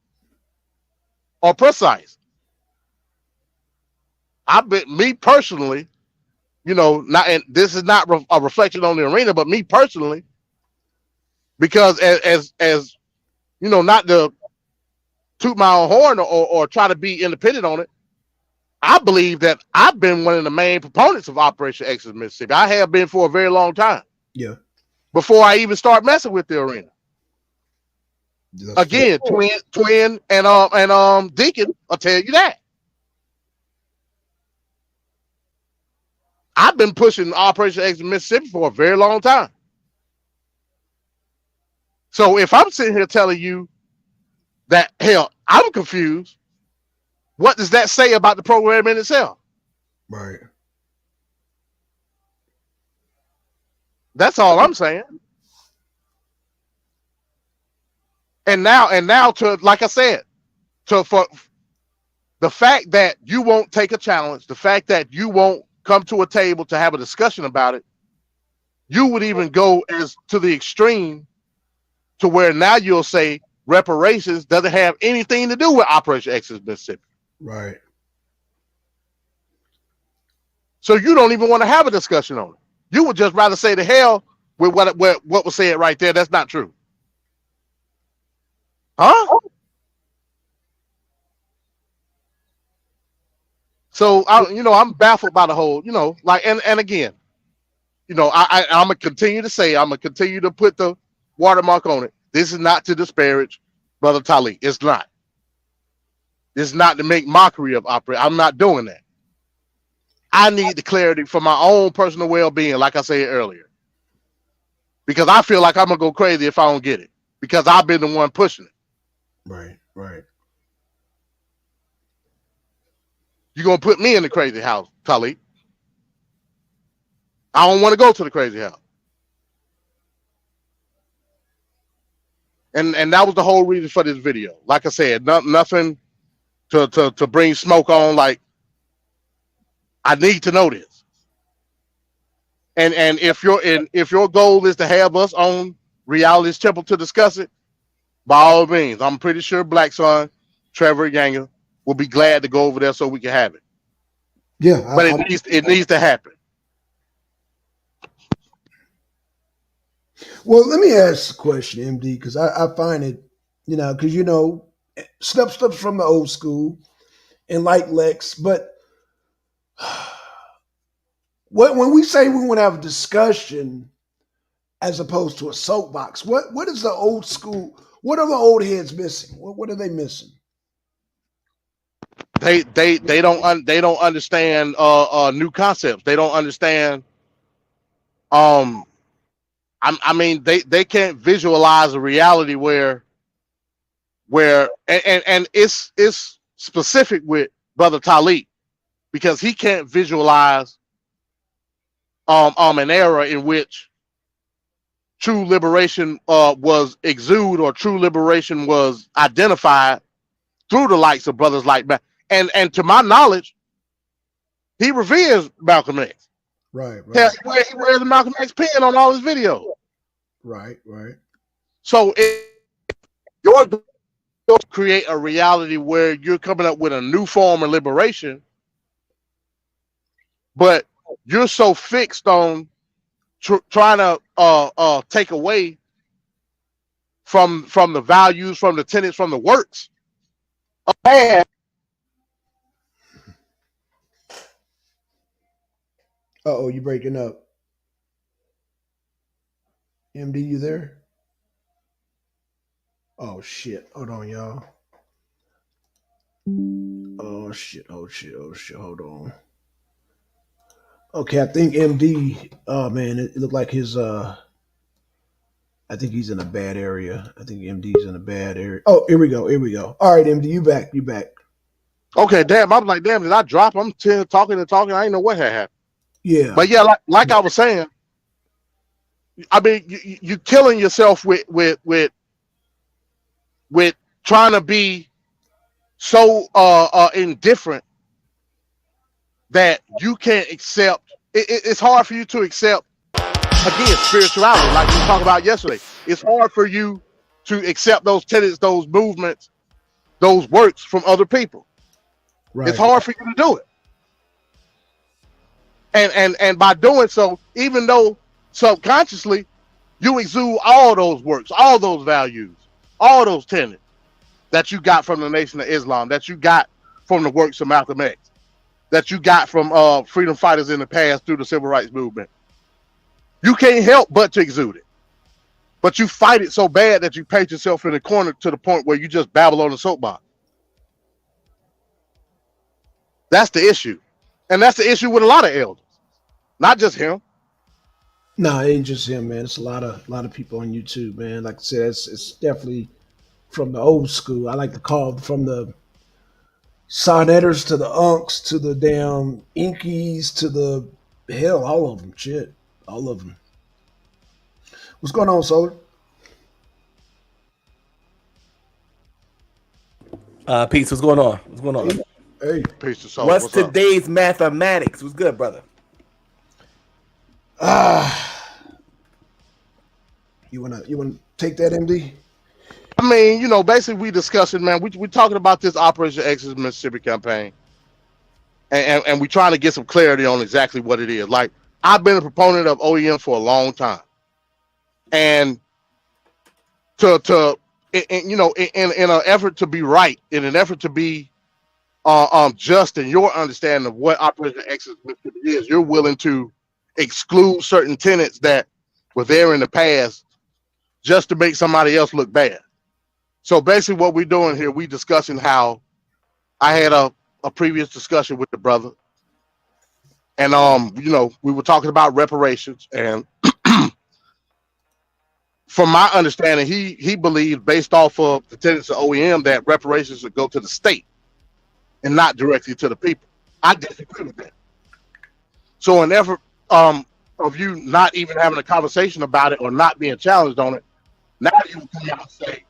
or precise. I've been, me personally, not, and this is not a reflection on the arena, but me personally, because as not to toot my own horn or try to be independent on it, I believe that I've been one of the main proponents of Operation Exodus Mississippi. I have been for a very long time. Yeah. Before I even start messing with the arena. That's again, true. Twin and Deacon will tell you that. I've been pushing Operation Exodus Mississippi for a very long time. So if I'm sitting here telling you that, hell, I'm confused, what does that say about the program in itself? Right. That's all I'm saying. And now to, like I said, for the fact that you won't take a challenge, the fact that you won't come to a table to have a discussion about it, you would even go as to the extreme to where now you'll say reparations doesn't have anything to do with Operation Exodus Mississippi. Right. So you don't even want to have a discussion on it. You would just rather say to hell with what was said right there. That's not true. Huh? So I'm baffled by the whole, and again, I'm gonna continue to say, I'm gonna continue to put the watermark on it. This is not to disparage Brother Tali. It's not. This is not to make mockery of Opera. I'm not doing that. I need the clarity for my own personal well-being, like I said earlier, because I feel like I'm gonna go crazy if I don't get it, because I've been the one pushing it. Right. You're going to put me in the crazy house, Tali. I don't want to go to the crazy house. And that was the whole reason for this video. Like I said, nothing to bring smoke on. Like, I need to know this. And if your goal is to have us on Reality's Temple to discuss it, by all means, I'm pretty sure Black Son, Trevor Yanga will be glad to go over there so we can have it. Yeah, but it needs to happen. Well, let me ask a question, MD, because I find it, because stuff's from the old school, and like Lex, but when we say we want to have a discussion as opposed to a soapbox, what is the old school? What are the old heads missing? What are they missing? They don't understand new concepts. They don't understand. I mean they can't visualize a reality where and it's specific with Brother Talib, because he can't visualize an era in which true liberation was exuded, or true liberation was identified through the likes of brothers like that. And to my knowledge, he reveres Malcolm X. Right. Hell, Right. he wears the Malcolm X pin on all his videos. Right. Right. So your goal is to create a reality where you're coming up with a new form of liberation, but you're so fixed on trying to take away from the values, from the tenets, from the works of man. Oh, you breaking up? MD, you there? Oh shit! Hold on, y'all. Oh shit! Oh shit! Oh shit! Hold on. Okay, I think MD. Oh man, it looked like his. I think he's in a bad area. I think MD's in a bad area. Oh, here we go. Here we go. All right, MD, you back? You back? Okay, damn. I'm like, damn, did I drop? I'm talking and talking. I didn't know what had happened. Yeah. But yeah, like I was saying, I mean, you killing yourself with trying to be so indifferent that you can't accept. It's hard for you to accept, again, spirituality, like we talked about yesterday. It's hard for you to accept those tenets, those movements, those works from other people. Right. It's hard for you to do it. And by doing so, even though subconsciously you exude all those works, all those values, all those tenets that you got from the Nation of Islam, that you got from the works of Malcolm X, that you got from freedom fighters in the past through the civil rights movement. You can't help but to exude it. But you fight it so bad that you paint yourself in the corner to the point where you just babble on the soapbox. That's the issue. And that's the issue with a lot of elders. Not just him. No, it ain't just him, man. It's a lot of people on YouTube, man. Like I said, it's definitely from the old school. I like to call from the sonnetters to the unks to the damn inkies to the hell, all of them. Shit, all of them. What's going on, Solar? Peace. What's going on? What's going on? Hey, Peace to soul. What's What's up? today's mathematics? What's good, brother? you wanna take that, MD? I mean, you know, basically we discussing, man, we talking about this Operation Exodus Mississippi campaign. And we trying to get some clarity on exactly what it is. Like, I've been a proponent of OEM for a long time. And you know, in an effort to be right, in an effort to be just in your understanding of what Operation Exodus Mississippi is, you're willing to exclude certain tenets that were there in the past just to make somebody else look bad. So basically what we're doing here, we discussing how I had a previous discussion with the brother. And you know, we were talking about reparations, and from my understanding, he believed, based off of the tenets of OEM, that reparations should go to the state and not directly to the people. I disagree with that. So in effort of you not even having a conversation about it or not being challenged on it, now you come out and say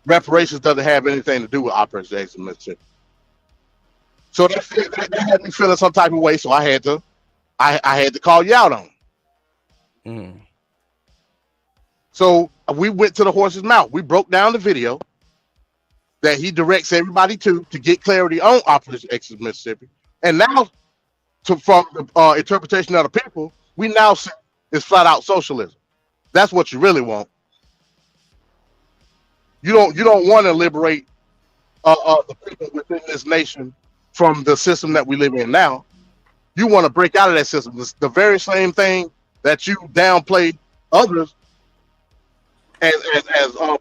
reparations doesn't have anything to do with Operation Exodus Mississippi. So that had me feeling some type of way. So I had to call you out on it. Mm. So we went to the horse's mouth. We broke down the video that he directs everybody to get clarity on Operation Exodus Mississippi. And now, from the interpretation of the people, we now see it's flat out socialism. That's what you really want. You don't want to liberate the people within this nation from the system that we live in now. You want to break out of that system. It's the very same thing that you downplay others as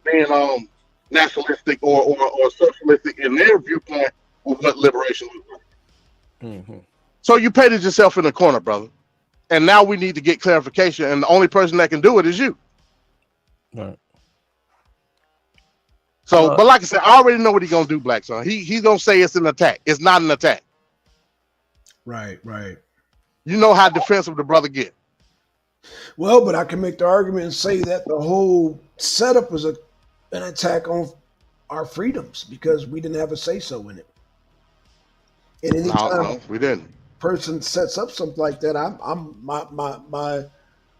being nationalistic or socialistic in their viewpoint of what liberation looks like. Mm-hmm. So you painted yourself in the corner, brother. And now we need to get clarification, and the only person that can do it is you. Right. So, but like I said, I already know what he's gonna do, Black Son. He's gonna say it's an attack. It's not an attack. Right, right. You know how defensive the brother get. Well, but I can make the argument and say that the whole setup was an attack on our freedoms because we didn't have a say so in it. And anytime, No, we didn't. person sets up something like that, I'm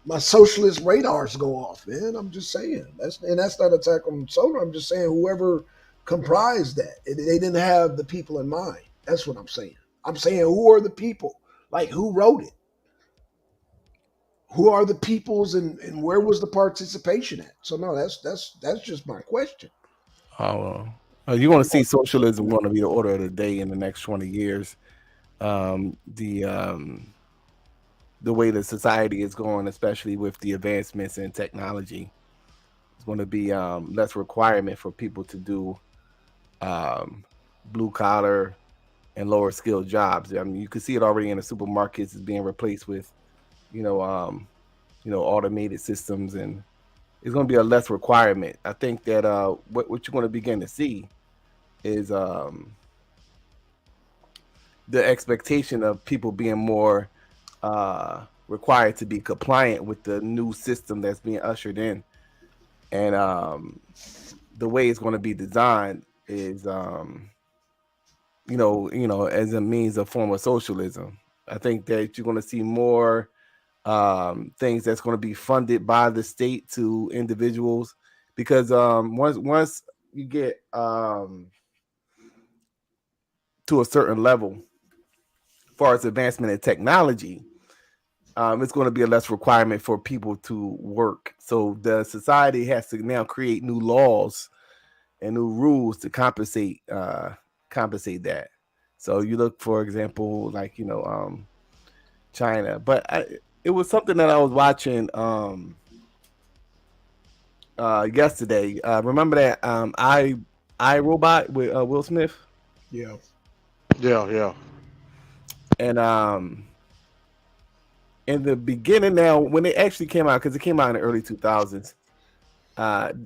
my socialist radars go off, man. I'm just saying that's not an attack on solar. I'm just saying whoever comprised that, they didn't have the people in mind. That's what I'm saying. I'm saying who are the people? Like who wrote it? Who are the peoples and where was the participation at? So no, that's just my question. You want to see socialism going to be the order of the day in the next 20 years. The the way the society is going, especially with the advancements in technology, it's going to be less requirement for people to do um, blue collar and lower skilled jobs. I mean, you can see it already in the supermarkets is being replaced with, you know, um, automated systems, and it's going to be a less requirement. I think that what you're going to begin to see is the expectation of people being more required to be compliant with the new system that's being ushered in, and the way it's going to be designed is as a means of form of socialism. I think that you're going to see more things that's going to be funded by the state to individuals, because once you get to a certain level as far as advancement in technology, it's going to be a less requirement for people to work. So the society has to now create new laws and new rules to compensate that. So you look, for example, like China, but it was something that I was watching yesterday. Remember that I Robot with Will Smith, Yeah. Yeah. and in the beginning, now when it actually came out, because it came out in the early 2000s,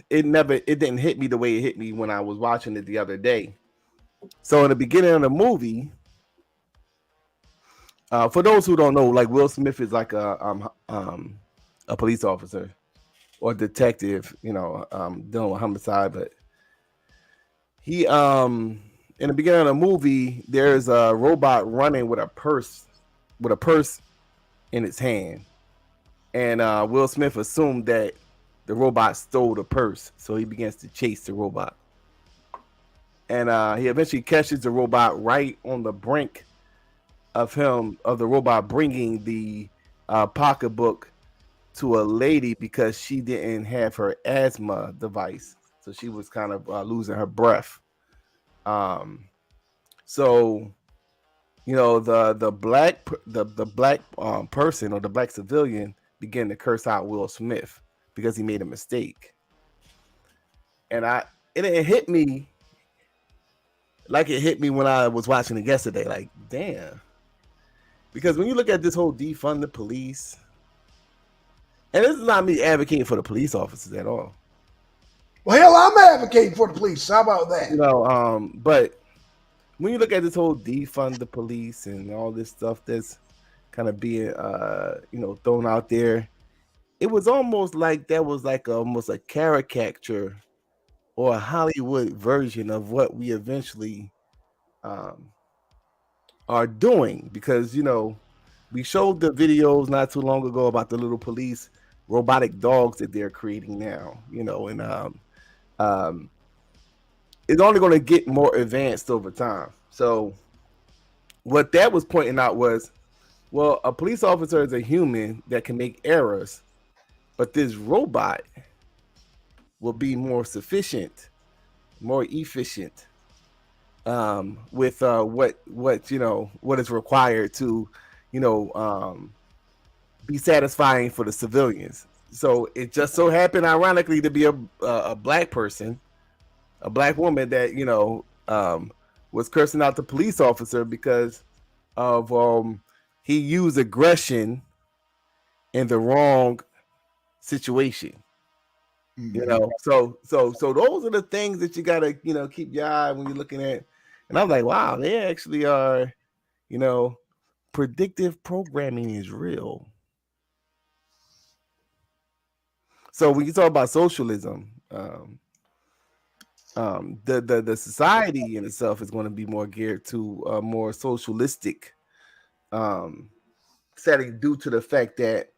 it didn't hit me the way it hit me when I was watching it the other day. So in the beginning of the movie, for those who don't know, like Will Smith is like a police officer or detective, dealing with homicide. But he in the beginning of the movie, there's a robot running with a purse in its hand, and Will Smith assumed that the robot stole the purse, so he begins to chase the robot, and he eventually catches the robot right on the brink of the robot bringing the pocketbook to a lady because she didn't have her asthma device, so she was kind of losing her breath. So the black person, or the black civilian, began to curse out Will Smith because he made a mistake, and it hit me like it hit me when I was watching it yesterday. Like, damn. Because when you look at this whole defund the police, and this is not me advocating for the police officers at all. Well, hell, I'm advocating for the police. How about that? But when you look at this whole defund the police and all this stuff that's kind of being thrown out there, it was almost like that was like almost a caricature or a Hollywood version of what we eventually are doing, because we showed the videos not too long ago about the little police robotic dogs that they're creating now, and it's only going to get more advanced over time. So what that was pointing out was, well, a police officer is a human that can make errors, but this robot will be more sufficient, more efficient, with what is required to be satisfying for the civilians. So it just so happened, ironically, to be a black person, a black woman that was cursing out the police officer because of he used aggression in the wrong situation. So those are the things that you gotta keep your eye when you're looking at. And I'm like, wow, they actually are, predictive programming is real. So when you talk about socialism, the society in itself is going to be more geared to a more socialistic sadly due to the fact that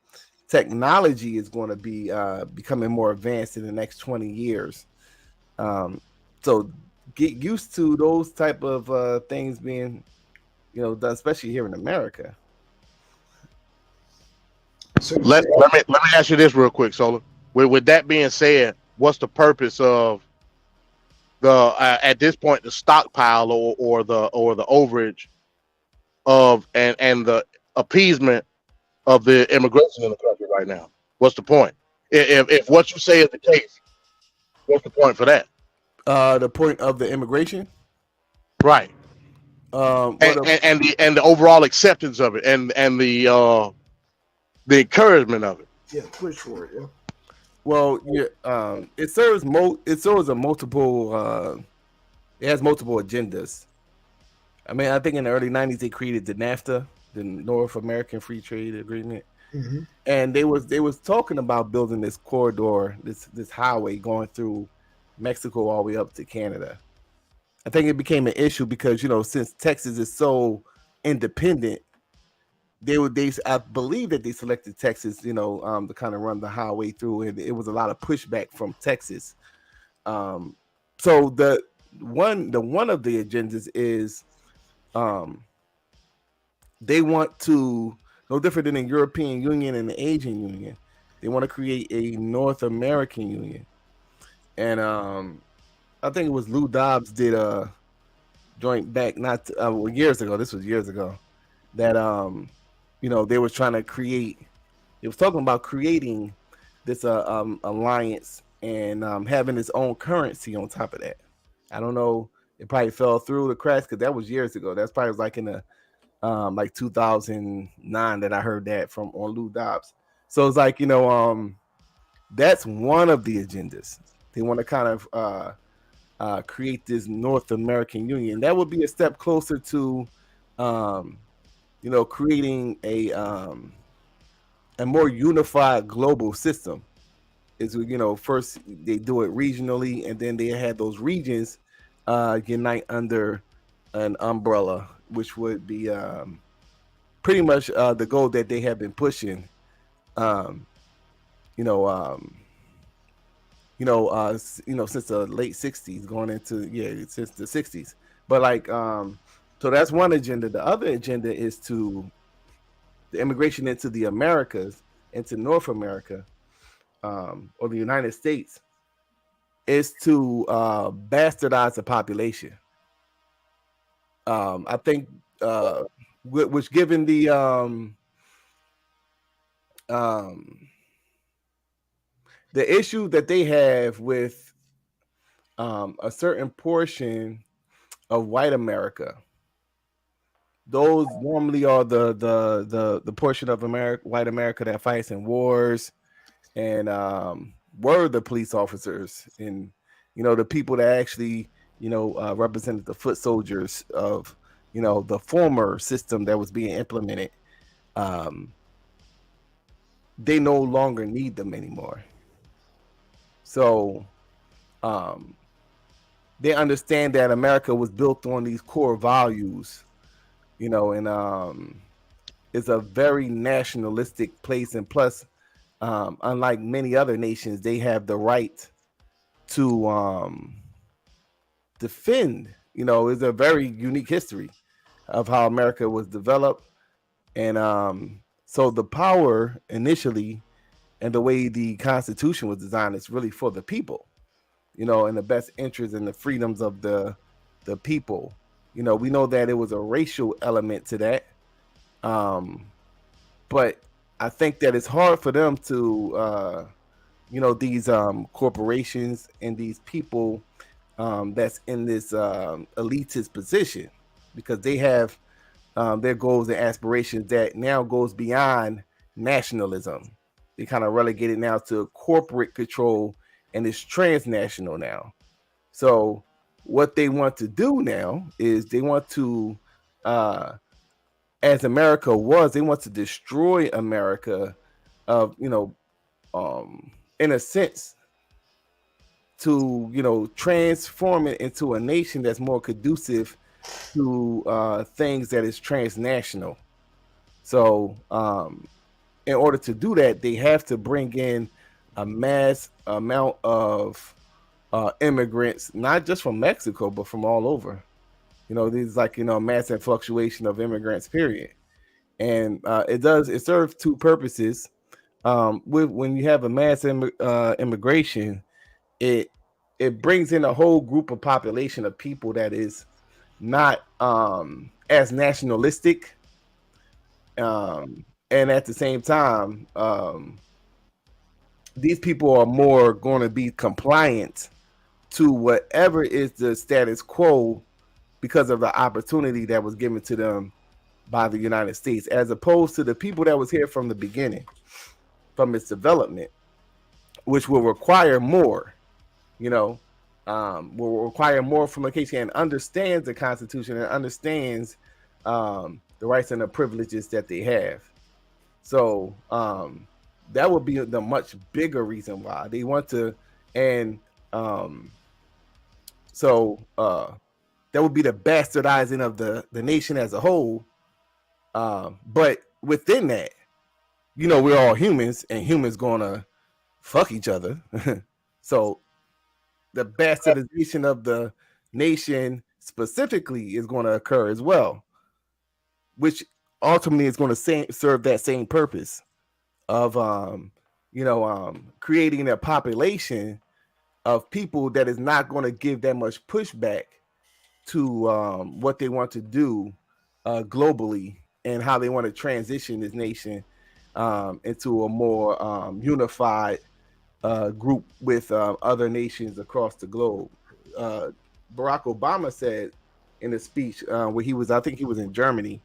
technology is going to be becoming more advanced in the next 20 years. So get used to those type of things being, done, especially here in America. So you Let say, let me ask you this real quick, Solar. With that being said, what's the purpose of the at this point the stockpile or the overage of and the appeasement of the immigration in the country right now? What's the point? If what you say is the case, what's the point for that? The point of the immigration, Right. what a, And the overall acceptance of it and the encouragement of it. yeah, push for it. Yeah. well, yeah, it serves a multiple, it has multiple agendas. I mean, I think in the early '90s they created the NAFTA, the North American Free Trade Agreement, Hmm. and they was talking about building this corridor, this highway going through Mexico all the way up to Canada. I think it became an issue because since Texas is so independent, they I believe that they selected Texas, to kind of run the highway through, and it was a lot of pushback from Texas. Um, so the one of the agendas is um, they want to, no different than the European Union and the Asian Union. They want to create a North American Union, and I think it was Lou Dobbs did a joint back not years ago. This was years ago that they was trying to create. It was talking about creating this alliance and having its own currency on top of that. I don't know. It probably fell through the cracks because that was years ago. That's probably like in the like 2009 that I heard that from on Lou Dobbs. So it's like that's one of the agendas. They want to kind of create this North American Union. That would be a step closer to um, creating a more unified global system. Is first they do it regionally, and then they had those regions unite under an umbrella, which would be pretty much the goal that they have been pushing. Um, you know, um, since the late '60s, going into since the '60s. But like, so that's one agenda. The other agenda is to the immigration into the Americas, into North America, or the United States, is to bastardize the population. I think, which given um, the issue that they have with a certain portion of white America, those normally are the portion of America, white America, that fights in wars and were the police officers and the people that actually represented the foot soldiers of the former system that was being implemented. Um, they no longer need them anymore. So um, they understand that America was built on these core values, and it's a very nationalistic place. And plus, unlike many other nations, they have the right to defend. It's a very unique history of how America was developed, and so the power initially and the way the Constitution was designed is really for the people, and the best interests and the freedoms of the people. We know that it was a racial element to that, but I think that it's hard for them to, these corporations and these people that's in this elitist position, because they have their goals and aspirations that now goes beyond nationalism. They kind of relegate it now to corporate control, and it's transnational now. So what they want to do now is they want to, as America was, they want to destroy America, of in a sense, to transform it into a nation that's more conducive to things that is transnational. So in order to do that, they have to bring in a mass amount of immigrants, not just from Mexico, but from all over. These like massive fluctuation of immigrants. Period. And it serves two purposes. When you have a mass immigration, it brings in a whole group of population of people that is not as nationalistic, and at the same time, these people are more going to be compliant to whatever is the status quo because of the opportunity that was given to them by the United States, as opposed to the people that was here from the beginning, from its development, which will require more, will require more from a case and understands the Constitution and understands the rights and the privileges that they have. So that would be the much bigger reason why they want to, and so that would be the bastardizing of the nation as a whole. But within that, we're all humans, and humans gonna fuck each other. So the bastardization of the nation specifically is going to occur as well, which ultimately is going to serve that same purpose of creating a population of people that is not going to give that much pushback to what they want to do globally and how they want to transition this nation into a more unified group with other nations across the globe. Barack Obama said in a speech where I think he was in Germany,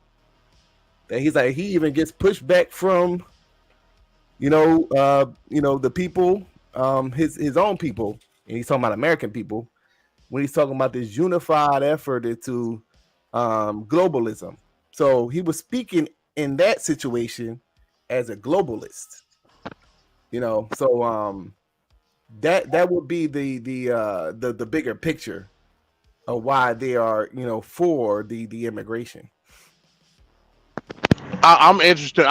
that he's like, he even gets pushback from the people, his own people, and he's talking about American people, when he's talking about this unified effort into globalism. So he was speaking in that situation as a globalist, so that would be the bigger picture of why they are for the immigration. I'm interested.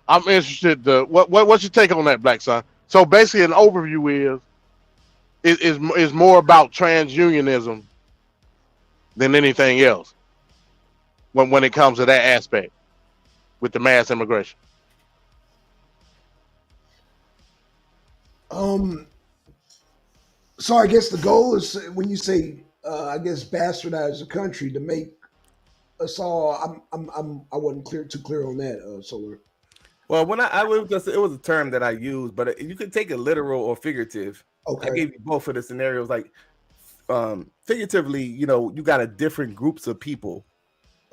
I'm interested. What's your take on that, Black Son? So basically, an overview is more about transunionism than anything else when it comes to that aspect with the mass immigration. So I guess the goal is when you say, I guess, bastardize the country to make us all. I wasn't too clear on that, Solar. Well, when I was just, it was a term that I used, but you could take it literal or figurative. I Okay. gave you both of the scenarios. Like figuratively, you got a different groups of people.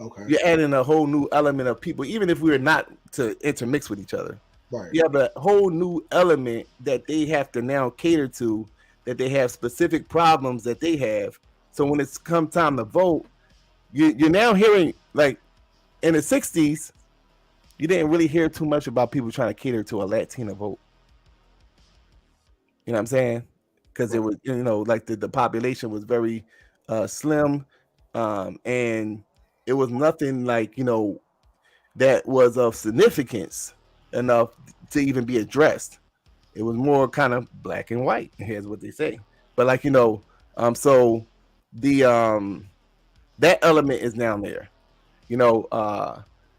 Okay. You're adding a whole new element of people, even if we were not to intermix with each other. Right. You have a whole new element that they have to now cater to, that they have specific problems that they have. So when it's come time to vote, you're now hearing, like in the 60s, you didn't really hear too much about people trying to cater to a Latina vote. You know what I'm saying? Because it was, like the population was very slim, and it was nothing like, that was of significance enough to even be addressed. It was more kind of black and white. Here's what they say. But like, so the that element is now there.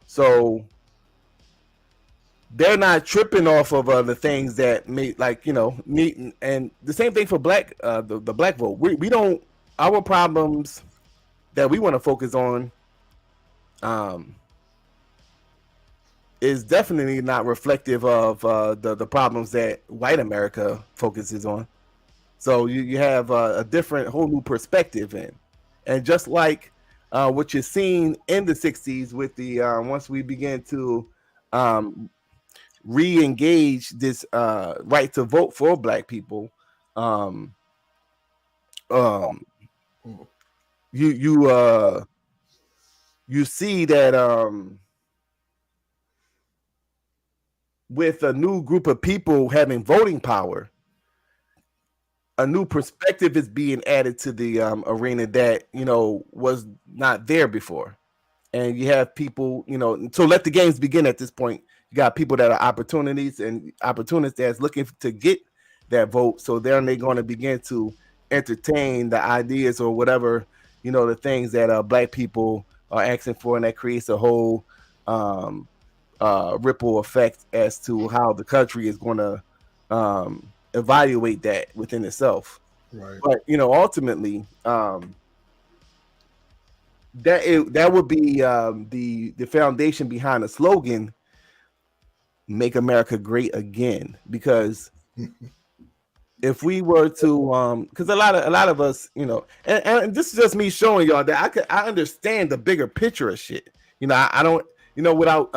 So they're not tripping off of the things that make, like, need, and the same thing for black the black vote. We don't, our problems that we want to focus on is definitely not reflective of the problems that white America focuses on. So you have a different, whole new perspective in, and just like what you're seeing in the 60s with the once we begin to re-engage this right to vote for black people, you see that with a new group of people having voting power, a new perspective is being added to the arena that was not there before. and you have people, so let the games begin at this point. You got people that are opportunists that's looking to get that vote. So then they're going to begin to entertain the ideas or whatever, the things that black people are asking for, and that creates a whole ripple effect as to how the country is going to evaluate that within itself. Right. But ultimately, that would be the foundation behind the slogan, "Make America Great Again." Because if we were to, because a lot of us, and this is just me showing y'all that I understand the bigger picture of shit. I don't, without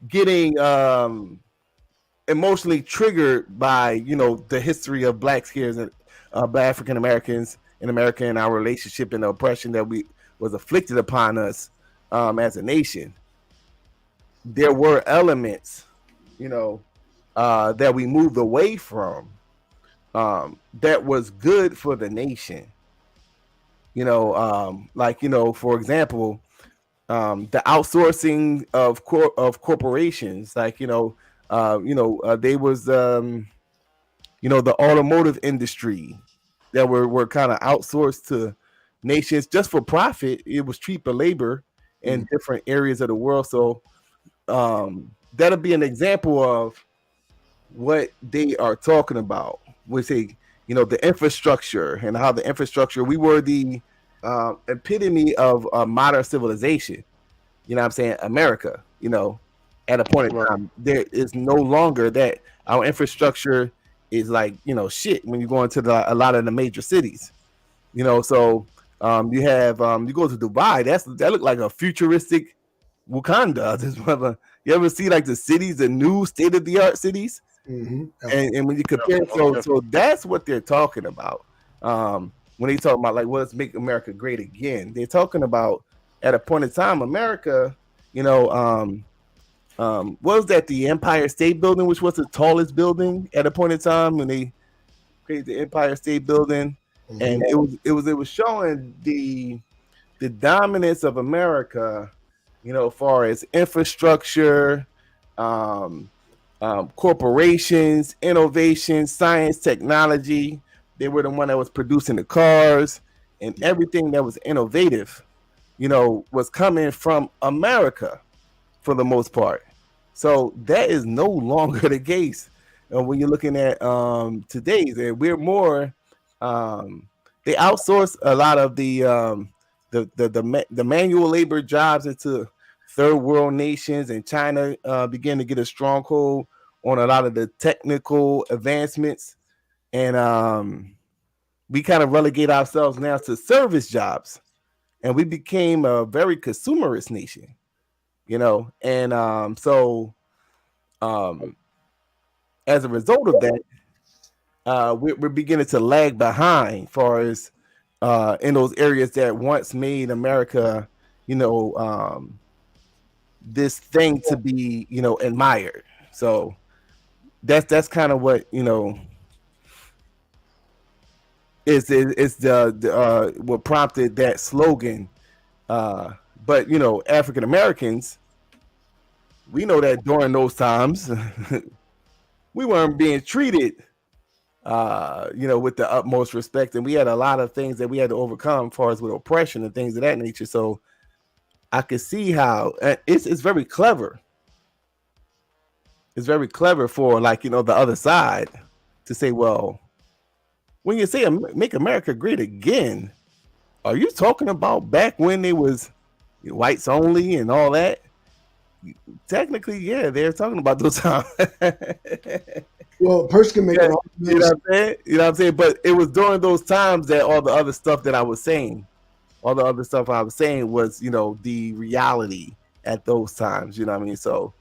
getting emotionally triggered by the history of blacks here and by African Americans in America and our relationship and the oppression that was afflicted upon us as a nation. There were elements, that we moved away from that was good for the nation. For example, the outsourcing of corporations, they was the automotive industry that were kind of outsourced to nations just for profit. It was cheaper labor in different areas of the world. So that'll be an example of what they are talking about. We say, the infrastructure and how the infrastructure, we were the epitome of modern civilization. You know what I'm saying? America, at a point in time, there is no longer that. Our infrastructure is like, shit when you go into a lot of the major cities, so you have, you go to Dubai, that look like a futuristic Wakanda. You ever see like the cities, the new state-of-the-art cities? Mm-hmm. And when you compare, so that's what they're talking about. When they talk about like, well, let's make America great again, they're talking about at a point in time, America, what was that, the Empire State Building, which was the tallest building at a point in time when they created the Empire State Building, and it was showing the dominance of America, as far as infrastructure, corporations, innovation, science, technology. They were the one that was producing the cars, and everything that was innovative, was coming from America for the most part. So that is no longer the case when you're looking at today's. And we're more. They outsource a lot of the manual labor jobs into third world nations, and China began to get a stronghold on a lot of the technical advancements, and we kind of relegate ourselves now to service jobs, and we became a very consumerist nation, and so as a result of that, we're beginning to lag behind as far as in those areas that once made America, this thing to be, admired. So that's kind of what is the what prompted that slogan. But African Americans, we know that during those times we weren't being treated with the utmost respect, and we had a lot of things that we had to overcome as far as with oppression and things of that nature. So I could see how it's very clever. It's very clever for the other side to say, well, when you say make America great again, are you talking about back when they was whites only and all that? Technically, yeah, they're talking about those times. Well, a person can make an argument. You know what I'm saying? But it was during those times that all the other stuff that I was saying, was, the reality at those times. You know what I mean? So,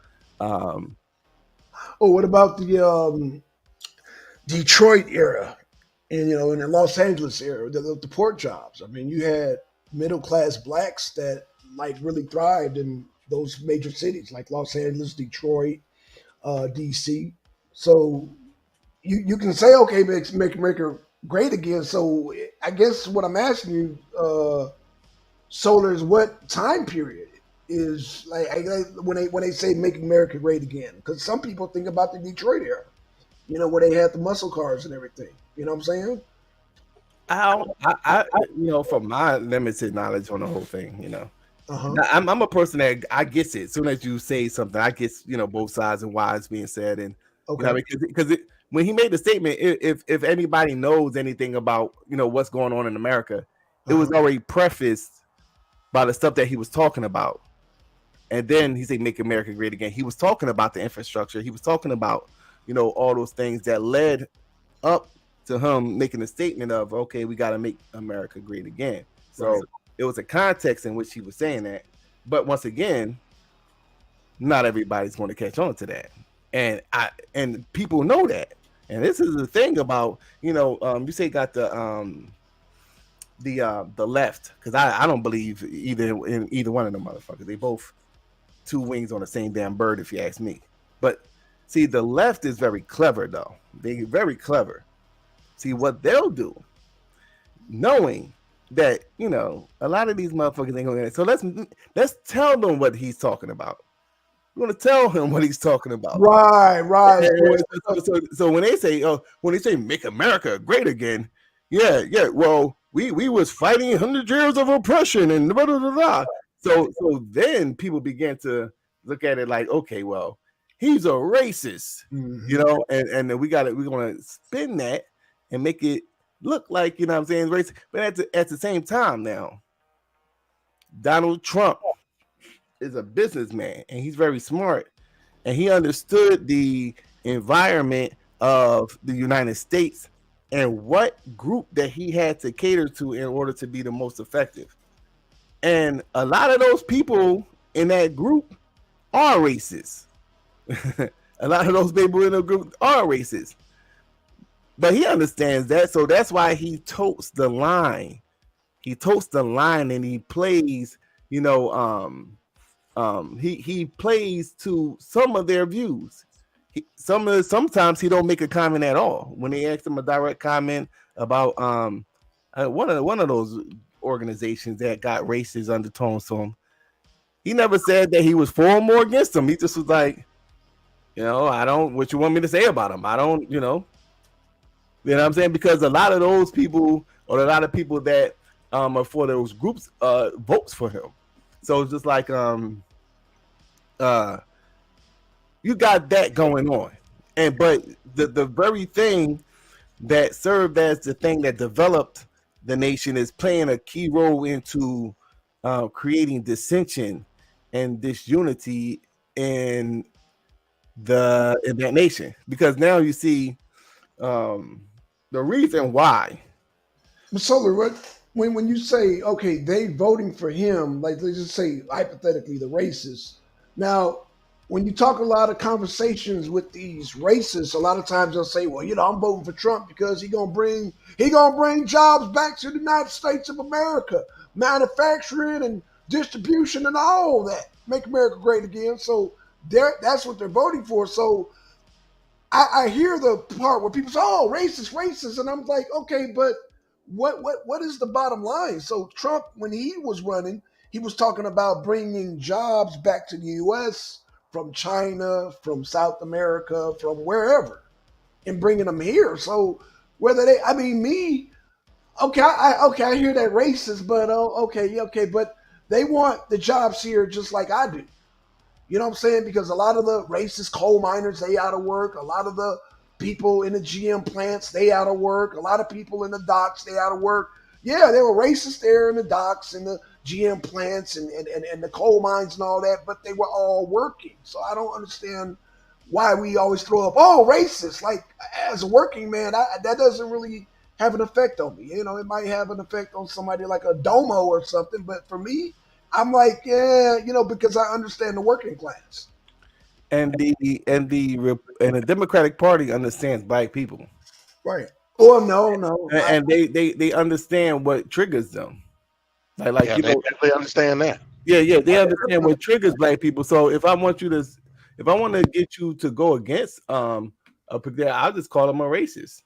what about the Detroit era, and in the Los Angeles era, the port jobs? I mean, you had middle class blacks that really thrived in those major cities like Los Angeles, Detroit, DC. So you can say, okay, make America great again. So I guess what I'm asking you, So there's what time period is when they say make America great again? Because some people think about the Detroit era, where they had the muscle cars and everything. You know what I'm saying? From my limited knowledge on the whole thing, Uh huh. now, I'm a person that I gets it. As soon as you say something, I guess both sides and why it's being said, and Okay. because when he made the statement, if anybody knows anything about what's going on in America, Uh it was huh. already prefaced by the stuff that he was talking about, and then he said, "Make America Great Again." He was talking about the infrastructure. He was talking about all those things that led up to him making a statement of, okay, we got to make America great again. Right. So it was a context in which he was saying that. But once again, not everybody's going to catch on to that. And people know that. And this is the thing about, you say got the left, because I don't believe in either one of them motherfuckers. They both two wings on the same damn bird, if you ask me. But see, the left is very clever though. They're very clever. See what they'll do, knowing that a lot of these motherfuckers ain't gonna. So let's tell them what he's talking about. We're gonna tell him what he's talking about. Right. Right. So when they say make America great again, yeah. Well, we was fighting 100 years of oppression and blah, blah, blah, blah. So then people began to look at it like, okay, well, he's a racist, Mhm. and then we're gonna spin that and make it look like what I'm saying, racist. But at the same time, now Donald Trump is a businessman and he's very smart, and he understood the environment of the United States and what group that he had to cater to in order to be the most effective. And a lot of those people in that group are racist. A lot of those people in the group are racist. But he understands that, so that's why he totes the line. He totes the line and he plays, he plays to some of their views. Sometimes he don't make a comment at all. When they ask him a direct comment about one of those organizations that got racist undertones to him, he never said that he was for him or against them. He just was like, I don't. What you want me to say about him? I don't. You know what I'm saying? Because a lot of those people, or a lot of people that are for those groups, votes for him. So it's just like uh you got that going on. But the very thing that served as the thing that developed the nation is playing a key role into creating dissension and disunity in that nation. Because now you see um the reason why. But Solar, when you say okay, they voting for him, like let's just say hypothetically the racists. Now, when you talk a lot of conversations with these racists, a lot of times they'll say, "Well, I'm voting for Trump because he gonna bring jobs back to the United States of America, manufacturing and distribution and all that, make America great again." So that's what they're voting for. So I hear the part where people say, "Oh, racist, racist," and I'm like, okay, but what is the bottom line? So Trump, when he was running, he was talking about bringing jobs back to the U.S. from China, from South America, from wherever, and bringing them here. So whether I mean, me, okay, I hear that racist, but okay, yeah, okay, but they want the jobs here just like I do. You know what I'm saying? Because a lot of the racist coal miners, they out of work. A lot of the people in the GM plants, they out of work. A lot of people in the docks, they out of work. Yeah, they were racist there in the docks and the GM plants and the coal mines and all that, but they were all working. So I don't understand why we always throw up, oh, racist. Like, as a working man, that doesn't really have an effect on me. It might have an effect on somebody like a domo or something, but for me, I'm like, yeah, because I understand the working class. And the Democratic Party understands black people, Right. Oh, no, no. and they understand what triggers them. Like Yeah, they definitely understand that. yeah, they understand what triggers black people. So if I want to get you to go against a particular, I'll just call them a racist.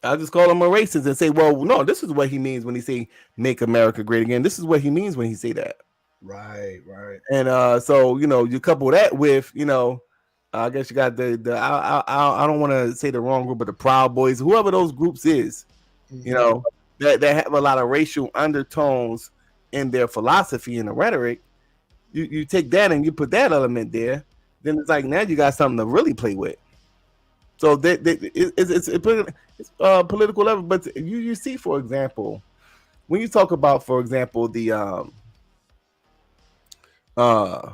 I'll just call him a racist and say, well, no, this is what he means when he say "Make America Great Again." This is what he means when he say that. Right, right. And so you couple that with I guess you got I don't want to say the wrong group, but the Proud Boys, whoever those groups is, Mhm. that have a lot of racial undertones in their philosophy and the rhetoric. You take that and you put that element there, then it's like now you got something to really play with. So it's political level, but you see, for example, when you talk about, for example, uh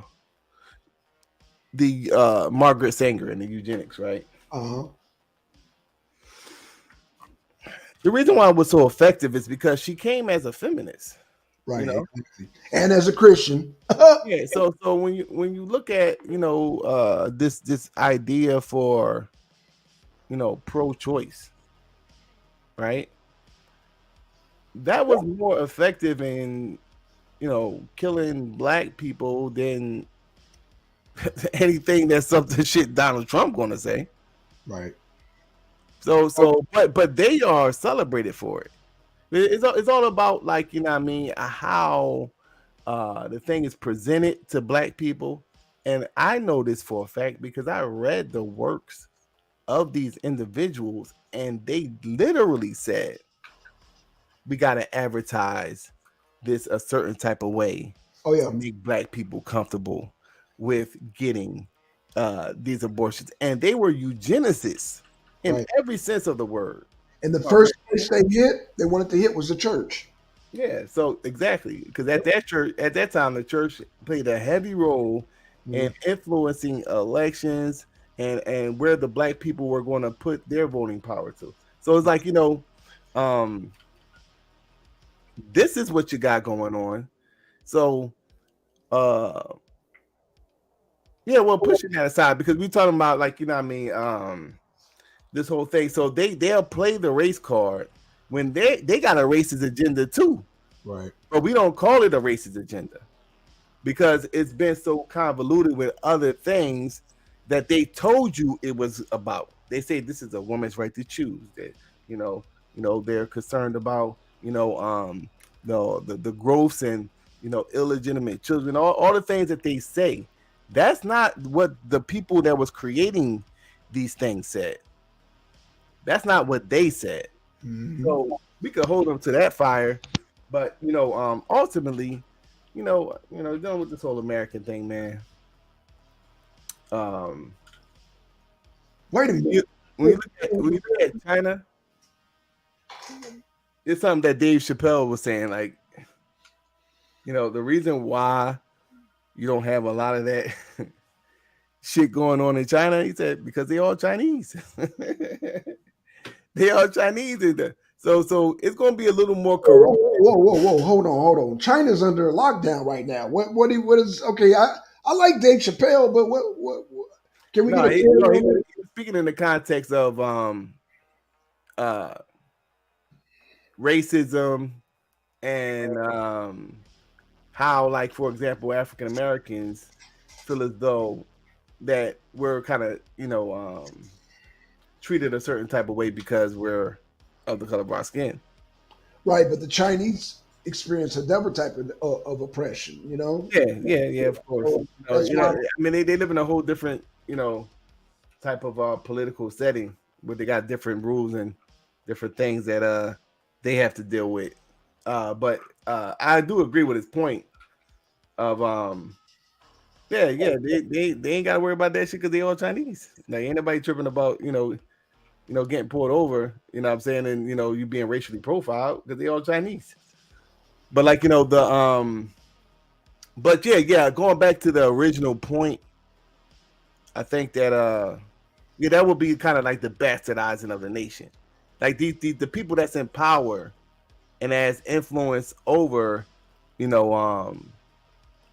the Margaret Sanger and the eugenics, right? Uh-huh. The reason why it was so effective is because she came as a feminist, you Right, know. exactly. And as a Christian. Yeah, so when you look at this idea for pro-choice, right? That was more effective in killing black people than anything that's something shit Donald Trump gonna say. Right. But they are celebrated for it. It's all about, like, what I mean, how the thing is presented to black people. And I know this for a fact because I read the works of these individuals, and they literally said we got to advertise this a certain type of way Oh to yeah. make black people comfortable with getting these abortions. And they were eugenicists in Right. every sense of the word. And the first place they wanted to hit was the church. Yeah, so exactly, because at that time, the church played a heavy role in Mhm. influencing elections and where the black people were going to put their voting power to. So it's like, um, this is what you got going on. So, uh, yeah, well, pushing that aside because we're talking about, like, what I mean, this whole thing. So they'll play the race card when they got a racist agenda too, Right. but we don't call it a racist agenda, because it's been so convoluted with other things that they told you it was about. They say this is a woman's right to choose. That they're concerned about the growths and illegitimate children. All the things that they say. That's not what the people that was creating these things said. That's not what they said. Mhm. So we could hold them to that fire, but ultimately, dealing with this whole American thing, man. Um, Wait a when minute. you, when you look at China, it's something that Dave Chappelle was saying. Like, the reason why you don't have a lot of that shit going on in China, he said, because they all Chinese. They are Chinese in there. So it's gonna be a little more corrupt. Whoa. Hold on. China's under lockdown right now. What is okay, I like Dave Chappelle, but what can we get No, a he, clear no, he, on he was speaking in the context of uh racism and how, like, for example, African Americans feel as though that we're kind of treated a certain type of way because we're of the color of our skin. right, but the Chinese experience a different type of oppression, you know? Yeah, of course. So that's why I mean, they live in a whole different type of political setting where they got different rules and different things that they have to deal with. But I do agree with his point of yeah, they ain't got to worry about that shit because they all Chinese. Like, ain't nobody tripping about getting pulled over. You know what I'm saying? And you being racially profiled because they all Chinese. But, like, but yeah, going back to the original point, I think that yeah, that would be kind of like the bastardizing of the nation. Like, the people that's in power and has influence over, you know, um,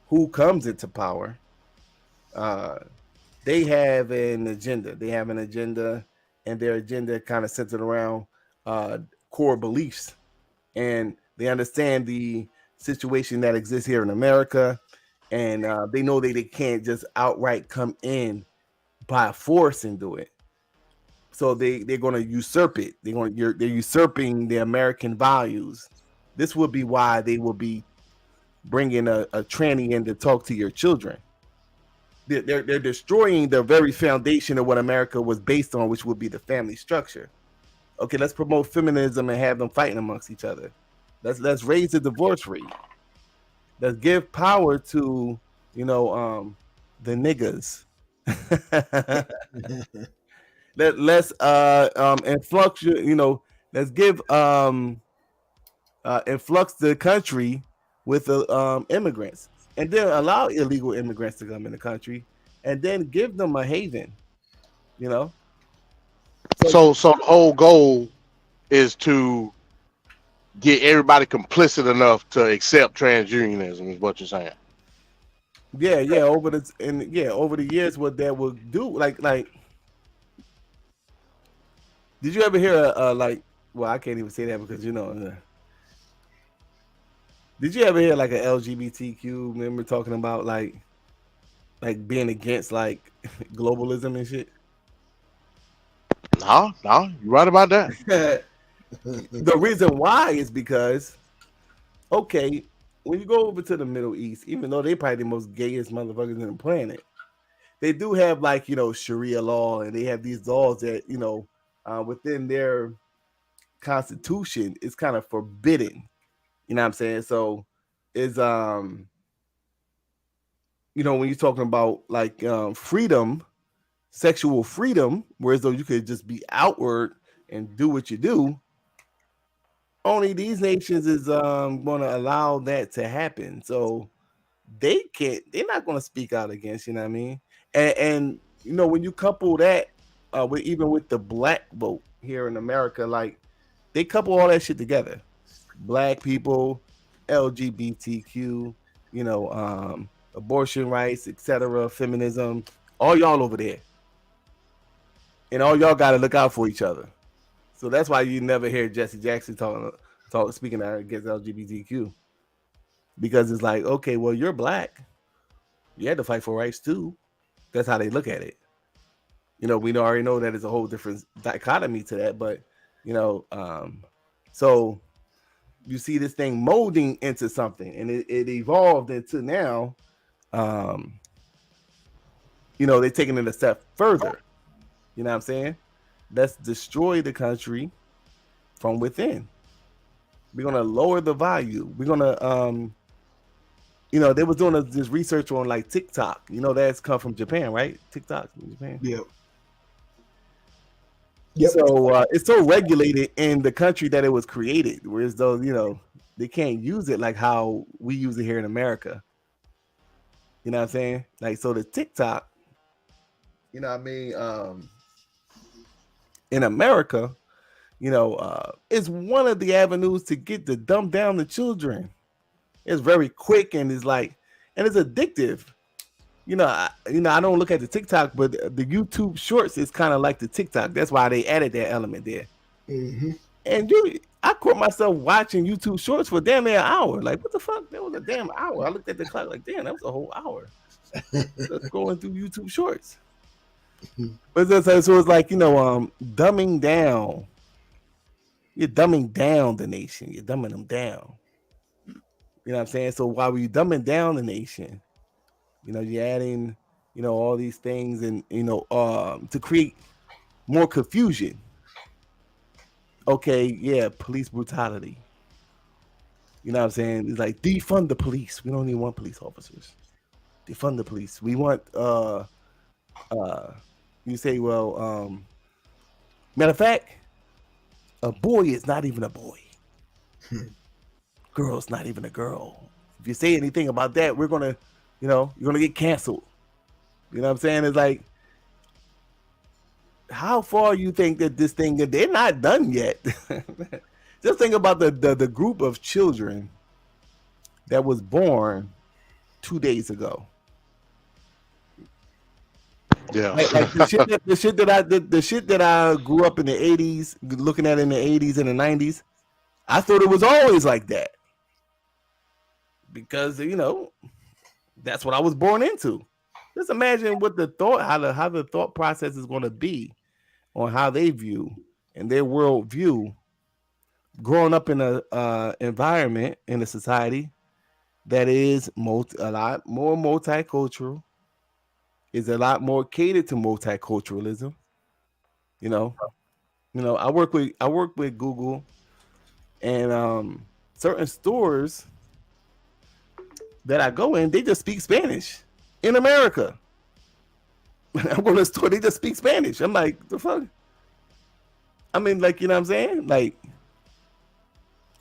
who comes into power, uh, they have an agenda. They have an agenda, and their agenda kind of centered around core beliefs, and they understand the situation that exists here in America, and they know that they can't just outright come in by force and do it. So they're going to usurp it. They're usurping the American values. This would be why they will be bringing a tranny in to talk to your children. They're destroying the very foundation of what America was based on, which would be the family structure. Okay, let's promote feminism and have them fighting amongst each other. Let's raise the divorce rate. Let's give power to the niggas. Let's influx let's give influx the country with immigrants, and then allow illegal immigrants to come in the country, and then give them a haven. You know, so So the whole goal is to get everybody complicit enough to accept transunionism, is what you're saying. yeah, over the years, what that will do, like, did you ever hear like? Well, I can't even say that because did you ever hear like an LGBTQ member talking about like being against like globalism and shit? No, you're right about that. The reason why is because, okay, when you go over to the Middle East, even though they probably the most gayest motherfuckers in the planet, they do have like Sharia law, and they have these laws that within their constitution is kind of forbidden. You know what I'm saying? So is when you're talking about like freedom, sexual freedom, whereas though you could just be outward and do what you do, only these nations is going to allow that to happen. So they're not going to speak out against, you know what I mean? And when you couple that with even with the black vote here in America, like they couple all that shit together. Black people, LGBTQ, abortion rights, etc., feminism, all y'all over there. And all y'all got to look out for each other. So that's why you never hear Jesse Jackson speaking out against LGBTQ, because it's like, okay, well, you're black, you had to fight for rights too. That's how they look at it. We already know that there's a whole different dichotomy to that, but so you see this thing molding into something, and it evolved into now, they're taking it a step further. You know what I'm saying? Let's destroy the country from within. We're gonna lower the value. We're gonna they was doing this research on like TikTok. That's come from Japan, right? TikTok from Japan. Yep. So it's so regulated in the country that it was created, whereas though they can't use it like how we use it here in America. You know what I'm saying? Like, so the TikTok, you know what I mean? In America, is one of the avenues to get to dumb down the children. It's very quick and it's addictive. I don't look at the TikTok, but the YouTube Shorts is kind of like the TikTok. That's why they added that element there. Mm-hmm. And I caught myself watching YouTube Shorts for damn near an hour. Like, what the fuck? That was a damn hour. I looked at the clock like, damn, that was a whole hour. Just going through YouTube Shorts. But so it's like, dumbing down. You're dumbing down the nation. You're dumbing them down. You know what I'm saying? So while we're dumbing down the nation, you're adding, all these things and, to create more confusion. Okay, yeah, police brutality. You know what I'm saying? It's like, defund the police. We don't even want police officers. Defund the police. We want you say, well, matter of fact, a boy is not even a boy. Girl's not even a girl. If you say anything about that, we're gonna, you're gonna get canceled. You know what I'm saying? It's like, how far you think that this thing, they're not done yet. Just think about the group of children that was born 2 days ago. Yeah. Like the shit that I grew up in the 80s, looking at in the 80s and the 90s, I thought it was always like that. Because that's what I was born into. Just imagine what how the thought process is going to be on how they view and their world view growing up in a environment in a society that is a lot more multicultural, is a lot more catered to multiculturalism. You know, I work with Google, and certain stores that I go in, they just speak Spanish in America. I go to the store, they just speak Spanish. I'm like, the fuck? I mean, like, you know what I'm saying? Like,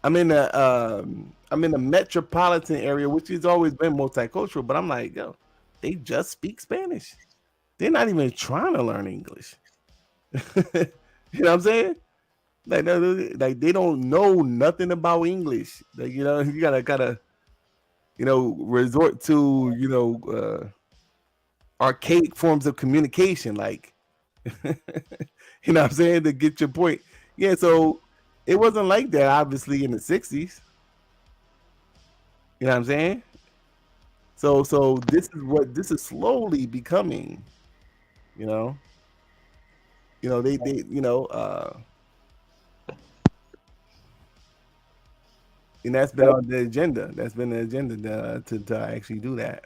I'm in the metropolitan area, which has always been multicultural, but I'm like, yo, they just speak Spanish. They're not even trying to learn English. You know what I'm saying? Like they don't know nothing about English. Like, you gotta resort to archaic forms of communication, like you know what I'm saying, to get your point. Yeah, so it wasn't like that obviously in the 60s. You know what I'm saying? So this is slowly becoming, you know. They and that's been on the agenda. That's been the agenda to actually do that.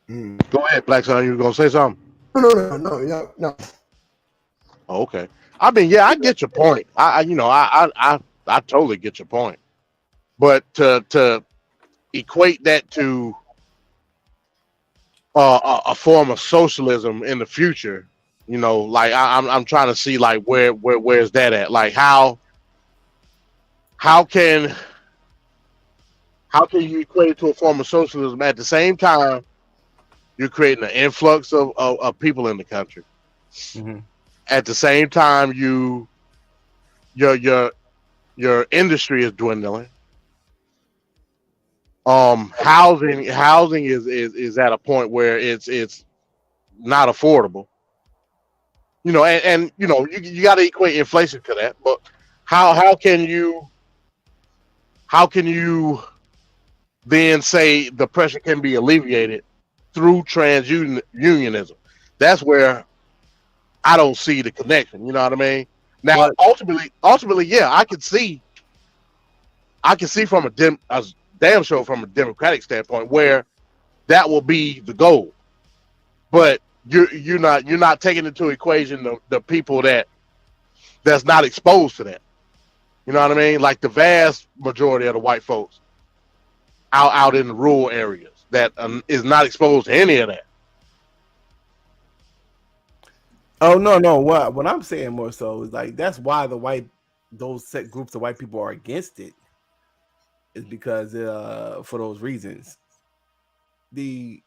Go ahead, Black Son. You were gonna say something? No. Oh, okay. I mean, yeah, I get your point. I totally get your point. But to equate that to a form of socialism in the future, like I'm trying to see like where's that at? Like how can how can you equate it to a form of socialism at the same time you're creating an influx of people in the country? Mm-hmm. At the same time, your your industry is dwindling. Housing is at a point where it's not affordable. And you got to equate inflation to that. But how how can you how can you then say the pressure can be alleviated through unionism? That's where I don't see the connection. You know what I mean? Now, But ultimately, yeah, I can see from a damn show from a democratic standpoint where that will be the goal. But you're not taking into equation the people that's not exposed to that. You know what I mean? Like the vast majority of the white folks out in the rural areas that is not exposed to any of that. oh, no, what I'm saying more so is like that's why those set groups of white people are against it, is because for those reasons. The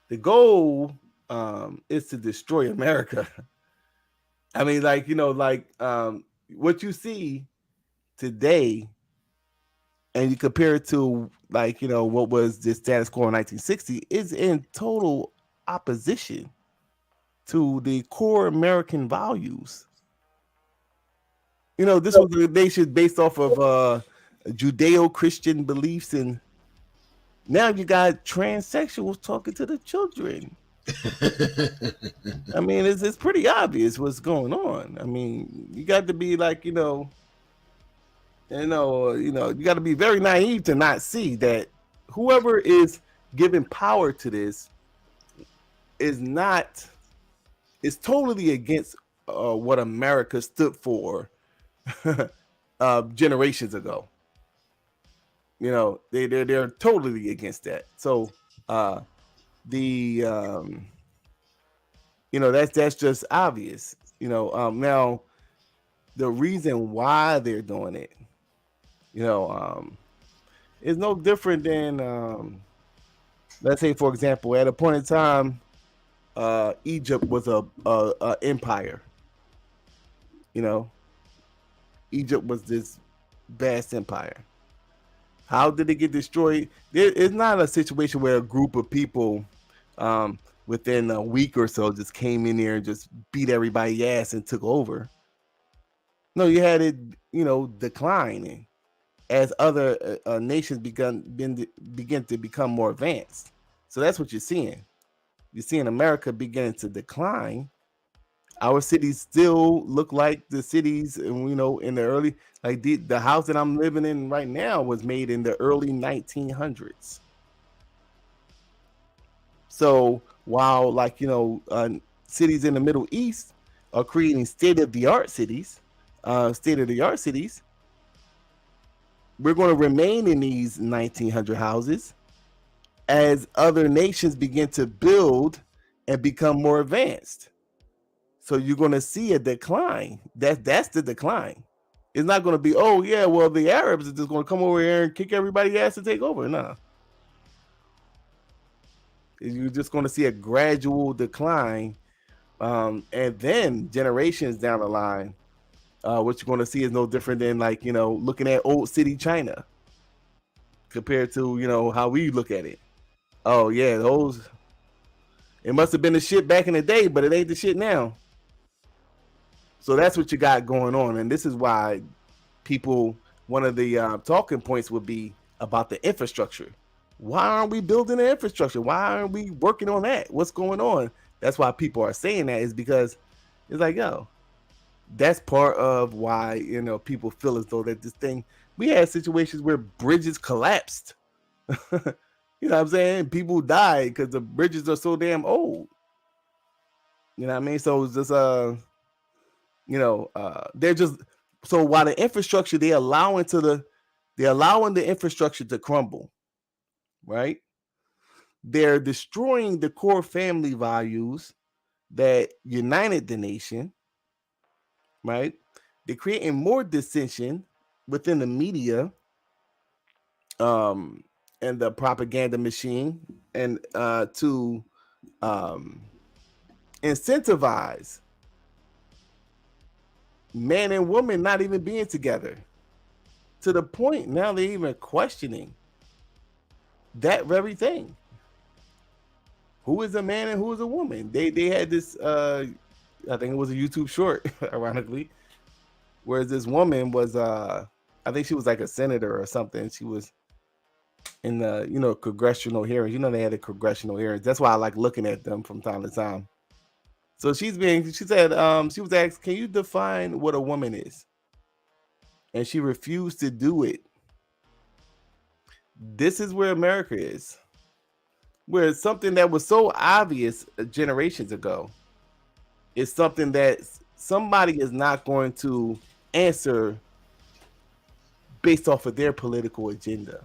the goal is to destroy America. I mean, like, what you see today, and you compare it to, like, what was the status quo in 1960, is in total opposition to the core American values. This was a nation based off of Judeo-Christian beliefs, and now you got transsexuals talking to the children. I mean, it's pretty obvious what's going on. I mean, you got to be like, you got to be very naive to not see that whoever is giving power to this is totally against what America stood for generations ago. They're totally against that. So the that's just obvious. Now the reason why they're doing it, is no different than let's say, for example, at a point in time, Egypt was a empire. Egypt was this vast empire. How did it get destroyed? It's not a situation where a group of people within a week or so just came in there and just beat everybody's ass and took over. No, you had it, declining as other nations begin to become more advanced. So that's what you're seeing. you're seeing America beginning to decline. Our cities still look like the cities, and in the early, like the house that I'm living in right now was made in the early 1900s. So while cities in the Middle East are creating state of the art cities, we're going to remain in these 1900 houses as other nations begin to build and become more advanced. So you're going to see a decline. That's the decline. It's not going to be, oh yeah, well the Arabs are just going to come over here and kick everybody's ass and take over. No. You're just going to see a gradual decline, and then generations down the line, what you're going to see is no different than looking at old city China compared to how we look at it. Oh yeah, it must have been the shit back in the day, but it ain't the shit now. So that's what you got going on, and this is why one of the talking points would be about the infrastructure. Why aren't we building the infrastructure? Why aren't we working on that? What's going on? That's why people are saying that, is because it's like, yo, that's part of why people feel as though that this thing. We had situations where bridges collapsed. You know what I'm saying? People died because the bridges are so damn old. You know what I mean? So it's just they're just, so while the infrastructure, they're allowing the infrastructure to crumble, right? They're destroying the core family values that united the nation, right? They're creating more dissension within the media, and the propaganda machine, and to incentivize man and woman not even being together, to the point now they're even questioning that very thing. Who is a man and who is a woman? They had this, I think it was a YouTube short, ironically, whereas this woman was, I think she was like a senator or something. She was in the congressional hearings. They had the congressional hearings. That's why I like looking at them from time to time. So she said, she was asked, can you define what a woman is? And she refused to do it. This is where America is, where something that was so obvious generations ago is something that somebody is not going to answer based off of their political agenda.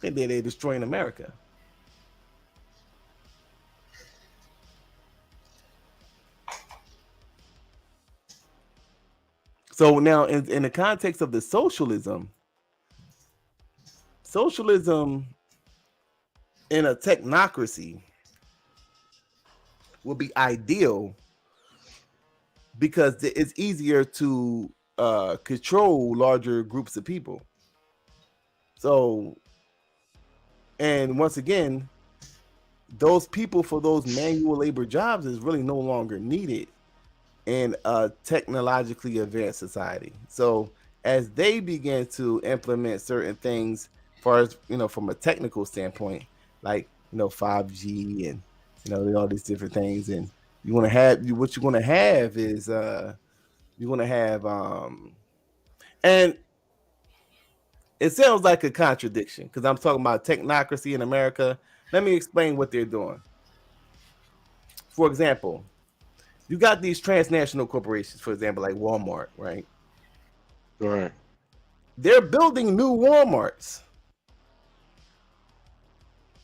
And then they're destroying America. So now, in the context of the socialism in a technocracy will be ideal because it's easier to control larger groups of people. So, and once again, those people for those manual labor jobs is really no longer needed in a technologically advanced society. So as they begin to implement certain things, as far as from a technical standpoint, like 5G and all these different things, and you want to have what you're going to have is you're going to have and it sounds like a contradiction because I'm talking about technocracy in America. Let me explain what they're doing. For example, you got these transnational corporations, for example, like Walmart, right? Right. They're building new Walmarts,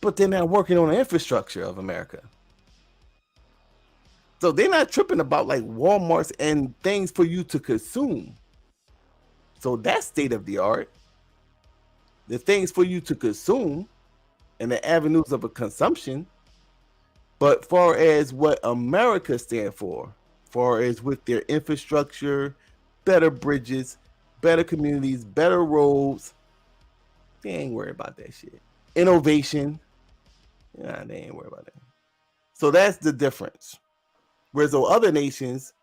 but they're not working on the infrastructure of America. So they're not tripping about like Walmarts and things for you to consume. So that's state of the art. The things for you to consume and the avenues of a consumption. But far as what America stands for, far as with their infrastructure, better bridges, better communities, better roads, they ain't worried about that shit. Innovation, they ain't worried about that. So that's the difference. Whereas those other nations,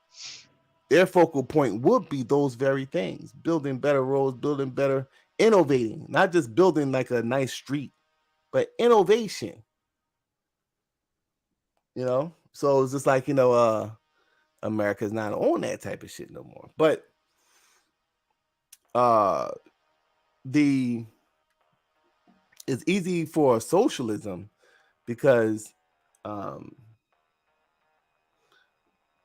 their focal point would be those very things: building better roads, building better, innovating, not just building like a nice street, but innovation. So it's just like America's not on that type of shit no more. But it's easy for socialism because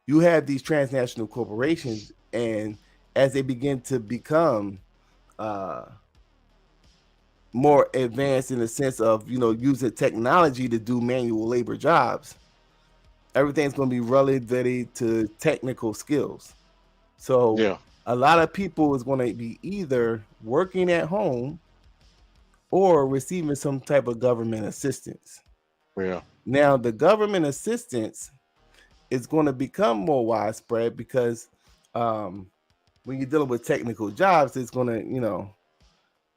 you have these transnational corporations, and as they begin to become more advanced in the sense of using technology to do manual labor jobs, everything's going to be related to technical skills. So a lot of people is going to be either working at home or receiving some type of government assistance. Yeah. Now the government assistance is going to become more widespread because when you're dealing with technical jobs, it's going to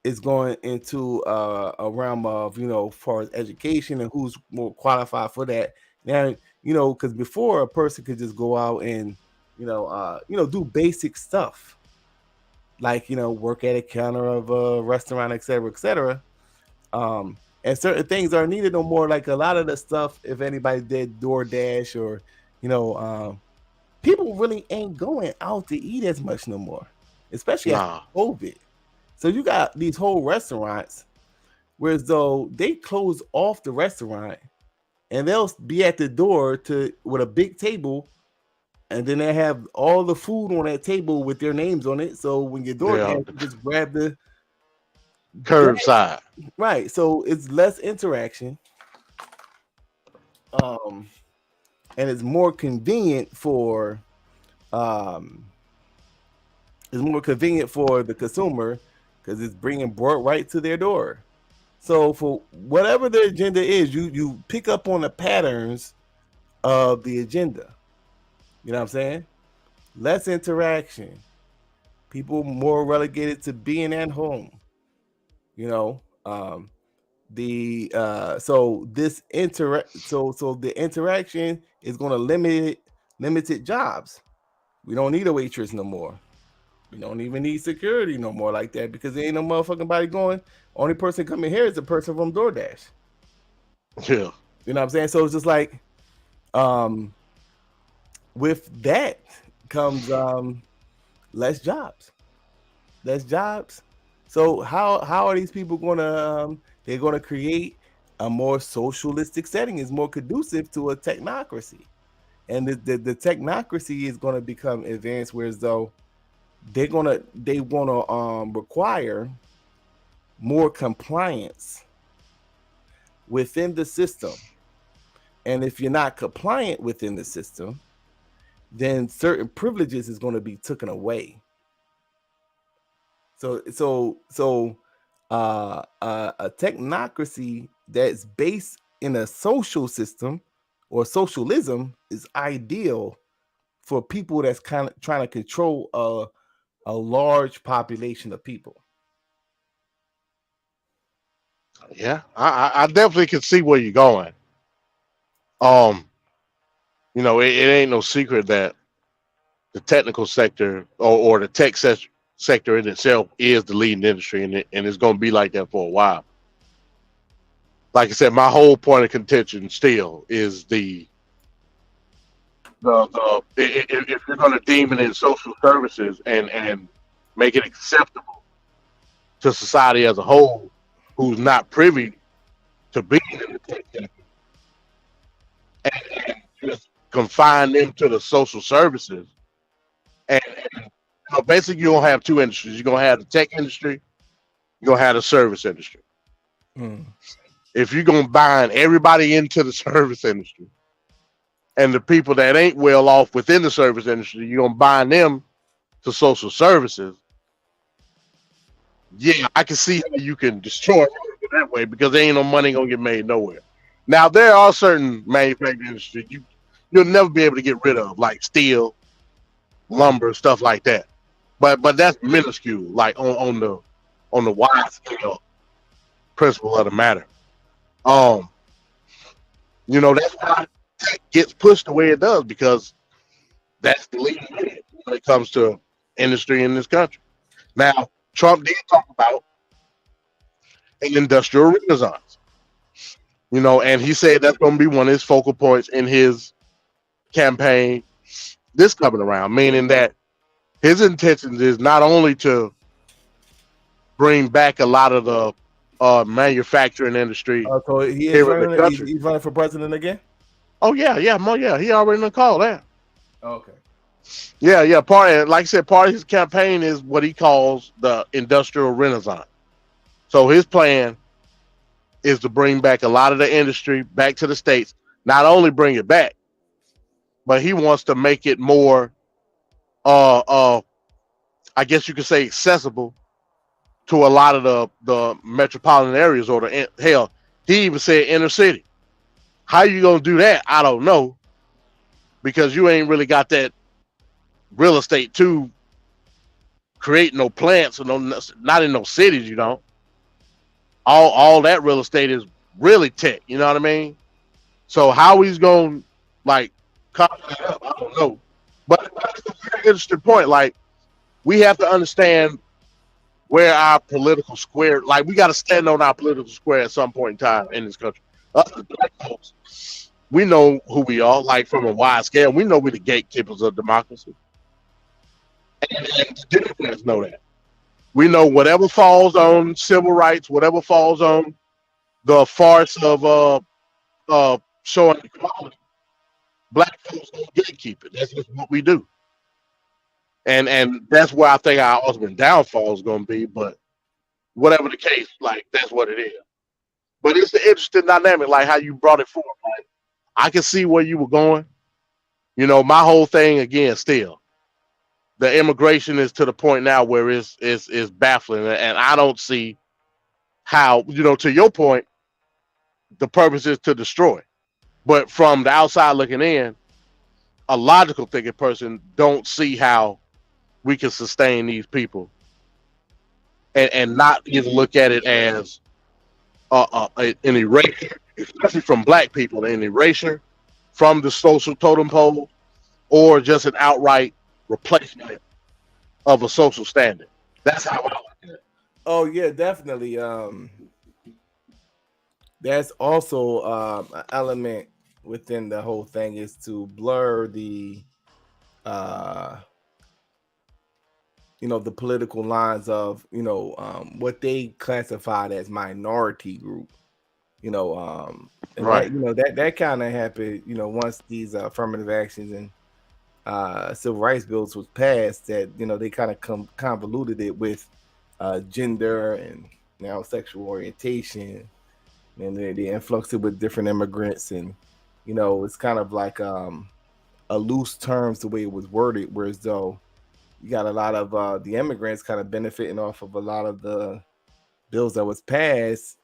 it's going into a realm of far as education and who's more qualified for that. Now because before a person could just go out and do basic stuff like work at a counter of a restaurant, etc. And certain things are needed no more. Like a lot of the stuff, if anybody did DoorDash or people really ain't going out to eat as much no more, especially after COVID. So you got these whole restaurants whereas though they close off the restaurant and they'll be at the door with a big table, and then they have all the food on that table with their names on it. So when your DoorDash, you just grab the curbside. Right. So it's less interaction. And it's more convenient for the consumer because it's brought right to their door. So for whatever the agenda is, you pick up on the patterns of the agenda. You know what I'm saying? Less interaction. People more relegated to being at home. So the interaction is going to limited jobs. We don't need a waitress no more. We don't even need security no more like that because there ain't no motherfucking body going. Only person coming here is the person from DoorDash. Yeah. You know what I'm saying? So it's just like with that comes less jobs. So how are these people gonna they're gonna create a more socialistic setting? Is more conducive to a technocracy, and the technocracy is gonna become advanced, whereas though they wanna require more compliance within the system, and if you're not compliant within the system, then certain privileges is going to be taken away. So a technocracy that's based in a social system or socialism is ideal for people that's kind of trying to control a large population of people. Yeah, I definitely can see where you're going. It ain't no secret that the technical sector or the tech sector in itself is the leading industry, and it's going to be like that for a while. Like I said, my whole point of contention still is if you're going to deem it in social services and make it acceptable to society as a whole, who's not privy to being in the tech sector, and just confine them to the social services, and basically you're gonna have two industries. You're gonna have the tech industry, you're gonna have the service industry. If you're gonna bind everybody into the service industry, and the people that ain't well off within the service industry, you're gonna bind them to social services. Yeah, I can see how you can destroy it that way because there ain't no money gonna get made nowhere. Now there are certain manufacturing industries you'll never be able to get rid of, like steel, lumber, stuff like that. But that's minuscule, like on the wide scale principle of the matter. That's why tech gets pushed the way it does because that's the leading edge when it comes to industry in this country. Now, Trump did talk about an industrial renaissance. You know, and he said that's going to be one of his focal points in his campaign this coming around, meaning that his intentions is not only to bring back a lot of the manufacturing industry So he is here in the running. country. He's running for president again. Oh yeah, yeah, yeah. He already done called that. Okay. Yeah, yeah. Like I said, part of his campaign is what he calls the industrial renaissance. So his plan is to bring back a lot of the industry back to the states. Not only bring it back, but he wants to make it more, uh, uh, I guess you could say, accessible to a lot of the metropolitan areas or the hell. He even said inner city. How you gonna do that? I don't know, because you ain't really got that real estate to create no plants or no, not in no cities. You know, all that real estate is really tech. You know what I mean? So how he's going to like copy that up, I don't know. But that's a very interesting point. Like we have to understand where our political square, like we got to stand on our political square at some point in time in this country. Us as black folks, we know who we are, like from a wide scale. We know we're the gatekeepers of democracy, and the Democrats know that. We know whatever falls on civil rights, whatever falls on the farce of showing equality, black folks don't gatekeep it. That's just what we do. And that's where I think our ultimate downfall is going to be. But whatever the case, like that's what it is. But it's the interesting dynamic, like how you brought it forward. Like I can see where you were going. You know, my whole thing again, still the immigration is to the point now where it's baffling, and I don't see how. You know, to your point, the purpose is to destroy. But from the outside looking in, a logical thinking person don't see how we can sustain these people and not even look at it as an erasure, especially from black people, an erasure from the social totem pole, or just an outright replacement of a social standard. That's how I look at it. Oh yeah, definitely. That's also an element within the whole thing is to blur the uh the political lines of what they classified as minority group. And that Right. that kind of happened once these affirmative actions and civil rights bills was passed, that they kind of convoluted it with gender and now sexual orientation, and they influxed it with different immigrants, and it's kind of like a loose terms the way it was worded, whereas though you got a lot of the immigrants kind of benefiting off of a lot of the bills that was passed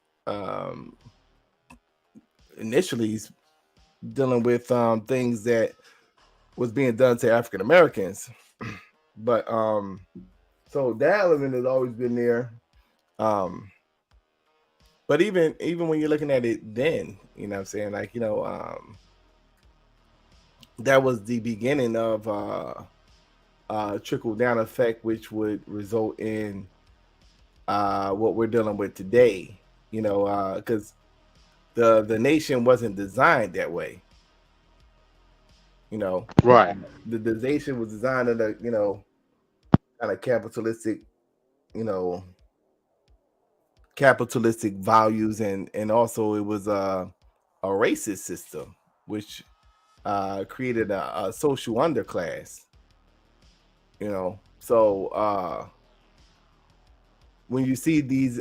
initially, dealing with things that was being done to African Americans. But so that element has always been there. But even when you're looking at it then, what I'm saying, like, that was the beginning of trickle down effect, which would result in what we're dealing with today, because the nation wasn't designed that way. Right. The nation was designed in a kind of capitalistic, you know, capitalistic values, and also it was a racist system, which created a social underclass. So when you see these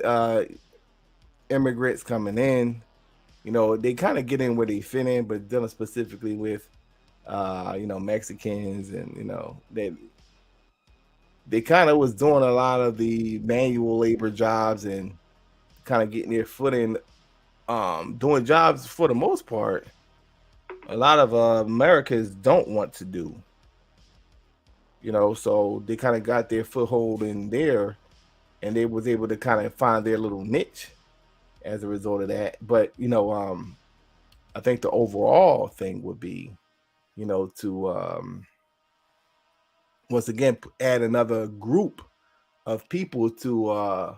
immigrants coming in, they kind of get in where they fit in, but dealing specifically with Mexicans, and they kind of was doing a lot of the manual labor jobs and kind of getting their foot in, doing jobs for the most part a lot of Americans don't want to do. So they kind of got their foothold in there, and they was able to kind of find their little niche as a result of that. But I think the overall thing would be, to once again add another group of people to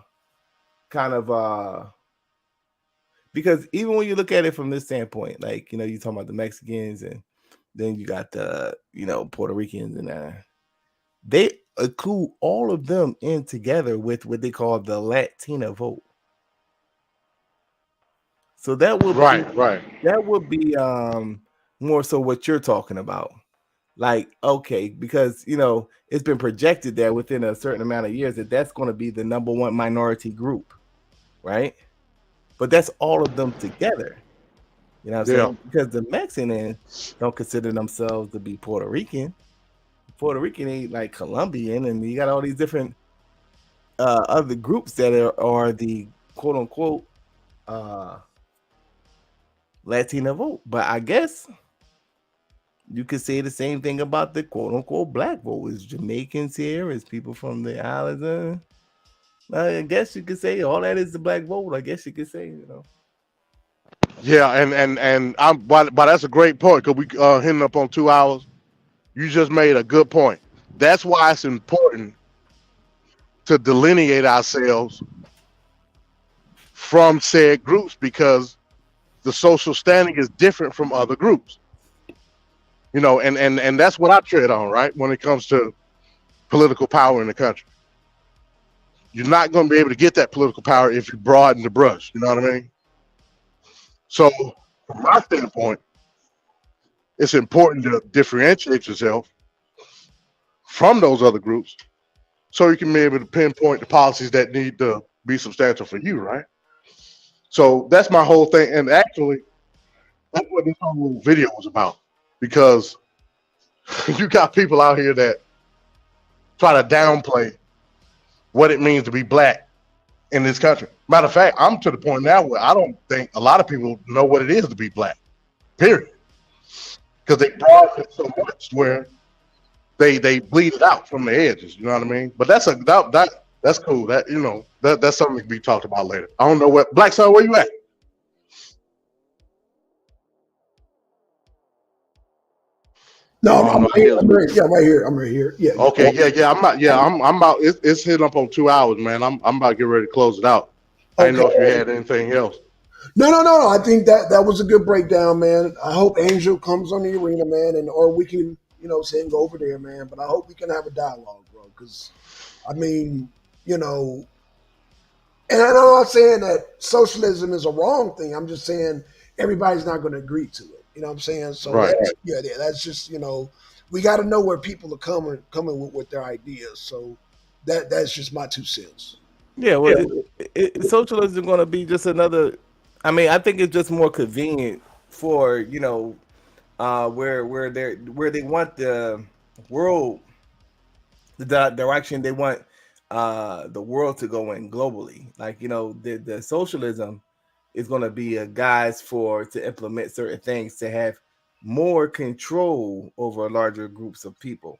kind of because even when you look at it from this standpoint, like you talking about the Mexicans and then you got the Puerto Ricans and they include all of them in together with what they call the Latina vote. So that would be Right. more so what you're talking about. Like, okay, because it's been projected that within a certain amount of years that's going to be the number one minority group, right? But that's all of them together. You know what I'm Yeah. saying? Because the Mexicans don't consider themselves to be Puerto Rican. Puerto Rican ain't like Colombian, and you got all these different other groups that are the quote unquote Latina vote. But I guess you could say the same thing about the quote unquote black vote. Is Jamaicans here? Is people from the islands? I guess you could say all that is the black vote. I guess you could say, Yeah, and but that's a great point because we hitting up on 2 hours. You just made a good point. That's why it's important to delineate ourselves from said groups because the social standing is different from other groups. And that's what I tread on, right? When it comes to political power in the country. You're not going to be able to get that political power if you broaden the brush. You know what I mean? So, from my standpoint, it's important to differentiate yourself from those other groups so you can be able to pinpoint the policies that need to be substantial for you, right? So that's my whole thing. And actually, that's what this whole video was about. Because you got people out here that try to downplay what it means to be black in this country. Matter of fact, I'm to the point now where I don't think a lot of people know what it is to be black. Period. Because they broaden it so much where they bleed it out from the edges. You know what I mean? But that's that's cool. That's something to be talked about later. I don't know what Black Son, where you at? No, I don't I'm know. right here. I'm right, yeah, right here. I'm right here. Yeah. Okay, yeah. I'm not. Yeah, I'm about. It's hitting up on 2 hours, man. I'm about to get ready to close it out. I didn't Okay. know if you had anything else. No. I think that was a good breakdown, man. I hope Angel comes on the arena, man, and or we can, say and go over there, man. But I hope we can have a dialogue, bro. Because, I mean, and I'm not saying that socialism is a wrong thing. I'm just saying everybody's not going to agree to it. You know what I'm saying? So Right. that's just we got to know where people are coming with their ideas. So that's just my 2 cents. yeah. Well, socialism is going to be just another. I mean, I think it's just more convenient for where they want the world, the direction they want the world to go in globally. Like the socialism is going to be a guise to implement certain things to have more control over larger groups of people.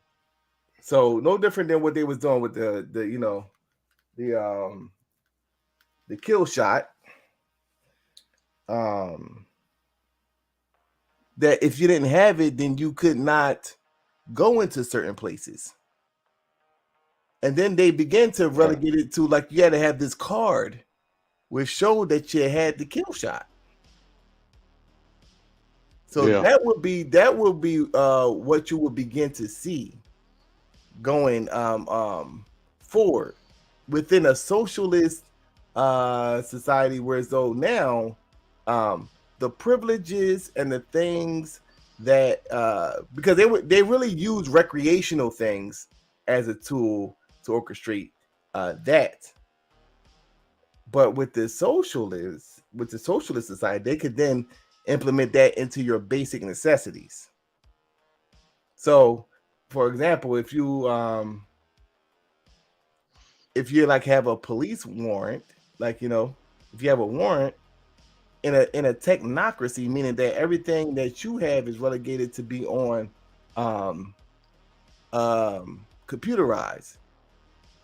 So no different than what they was doing with the the kill shot. That if you didn't have it, then you could not go into certain places. And then they began to relegate it to like you had to have this card which showed that you had the kill shot. So Yeah. that would be what you would begin to see going forward within a socialist society, whereas though now the privileges and the things that because they really use recreational things as a tool to orchestrate that. But with the socialist society, they could then implement that into your basic necessities. So, for example, if you like have a police warrant, like if you have a warrant in a technocracy, meaning that everything that you have is relegated to be on computerized,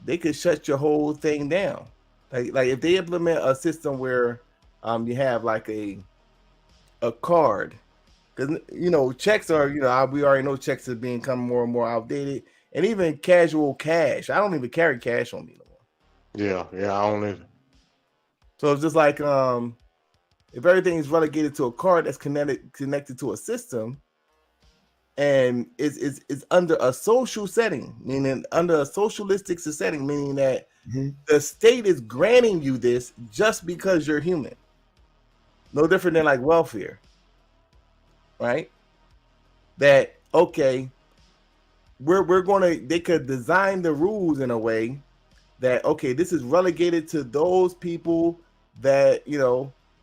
they could shut your whole thing down. Like if they implement a system where you have like a card, because checks are we already know checks are becoming more and more outdated, and even casual cash. I don't even carry cash on me no more. Yeah, I don't either. So it's just like if everything is relegated to a card that's connected to a system, and is under a social setting, meaning under a socialistic setting, meaning that the state is granting you this just because you're human. No different than like welfare, right? That okay, we're gonna, they could design the rules in a way that okay, this is relegated to those people that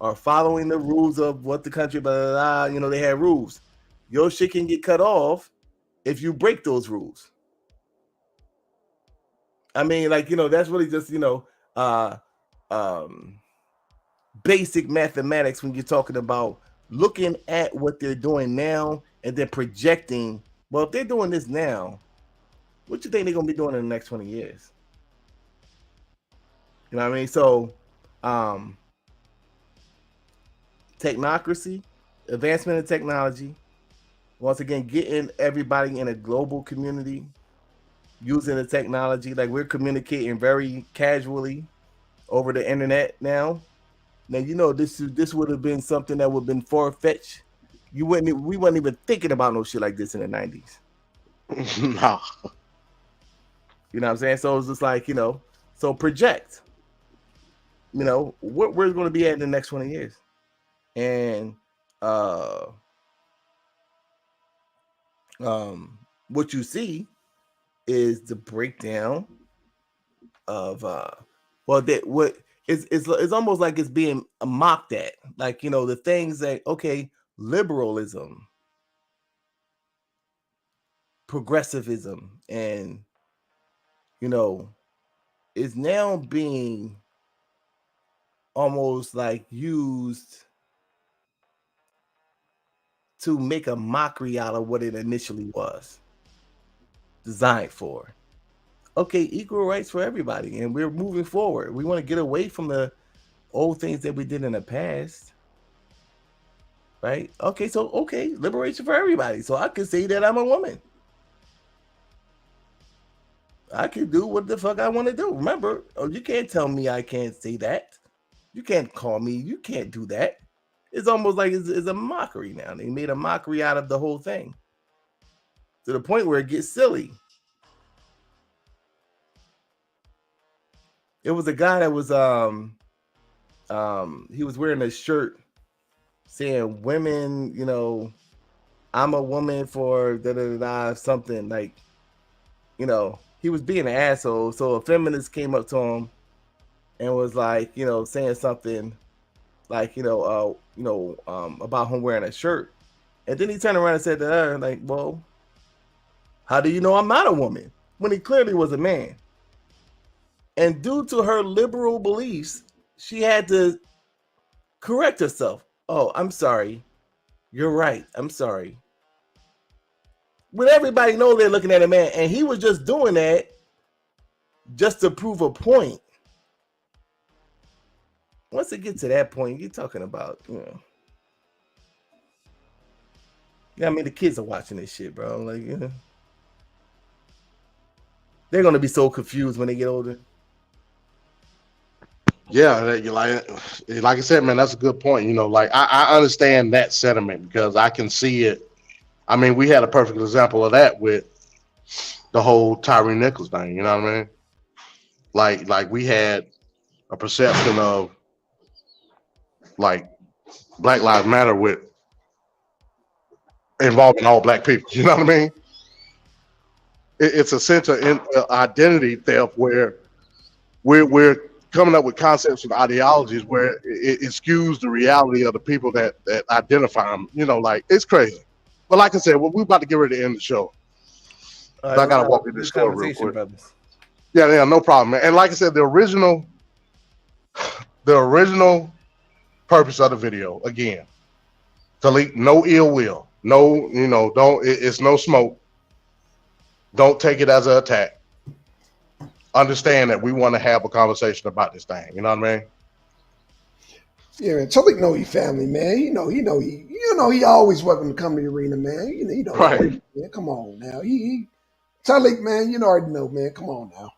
are following the rules of what the country, blah, blah, blah, they have rules. Your shit can get cut off if you break those rules. I mean, like, that's really just, basic mathematics when you're talking about looking at what they're doing now and then projecting, well, if they're doing this now, what you think they're going to be doing in the next 20 years? You know what I mean? So, technocracy, advancement in technology, once again, getting everybody in a global community using the technology. Like, we're communicating very casually over the internet now. Now, this would have been something that would have been far-fetched. We weren't even thinking about no shit like this in the 90s. No. You know what I'm saying? So it's just like, so project, what we're going to be at in the next 20 years. And what you see is the breakdown of it's almost like it's being mocked at, like, the things that, okay, liberalism, progressivism, and is now being almost like used to make a mockery out of what it initially was designed for. Okay, equal rights for everybody, and we're moving forward. We want to get away from the old things that we did in the past, right? Okay, so liberation for everybody. So I can say that I'm a woman. I can do what the fuck I want to do. Remember, you can't tell me I can't say that. You can't call me. You can't do that. It's almost like it's a mockery now. They made a mockery out of the whole thing to the point where it gets silly. It was a guy that was he was wearing a shirt saying women, I'm a woman for something, like, he was being an asshole. So a feminist came up to him and was like, saying something like, about him wearing a shirt. And then he turned around and said to her, like, well, how do you know I'm not a woman? When he clearly was a man. And due to her liberal beliefs, she had to correct herself. Oh, I'm sorry. You're right. I'm sorry. When everybody knows they're looking at a man, and he was just doing that just to prove a point. Once it gets to that point, you're talking about, I mean, the kids are watching this shit, bro. Like, they're gonna be so confused when they get older. Yeah, like I said, man, that's a good point. Like I understand that sentiment because I can see it. I mean, we had a perfect example of that with the whole Tyree Nichols thing. You know what I mean? Like we had a perception of like Black Lives Matter with involving all black people. You know what I mean? It's a sense of identity theft where we're coming up with concepts and ideologies where it skews the reality of the people that identify them. Like, it's crazy. But like I said, we're about to get ready to end the show. I gotta walk in this store real quick. Brothers. Yeah, no problem, man. And like I said, the original purpose of the video, again, Talik, no ill will, no, it's no smoke. Don't take it as an attack. Understand that we want to have a conversation about this thing. You know what I mean? Yeah, man. Talik know he family, man. He always welcome to come to the arena, man. Right. Man, come on now. Talik, man, you already know, man. Come on now.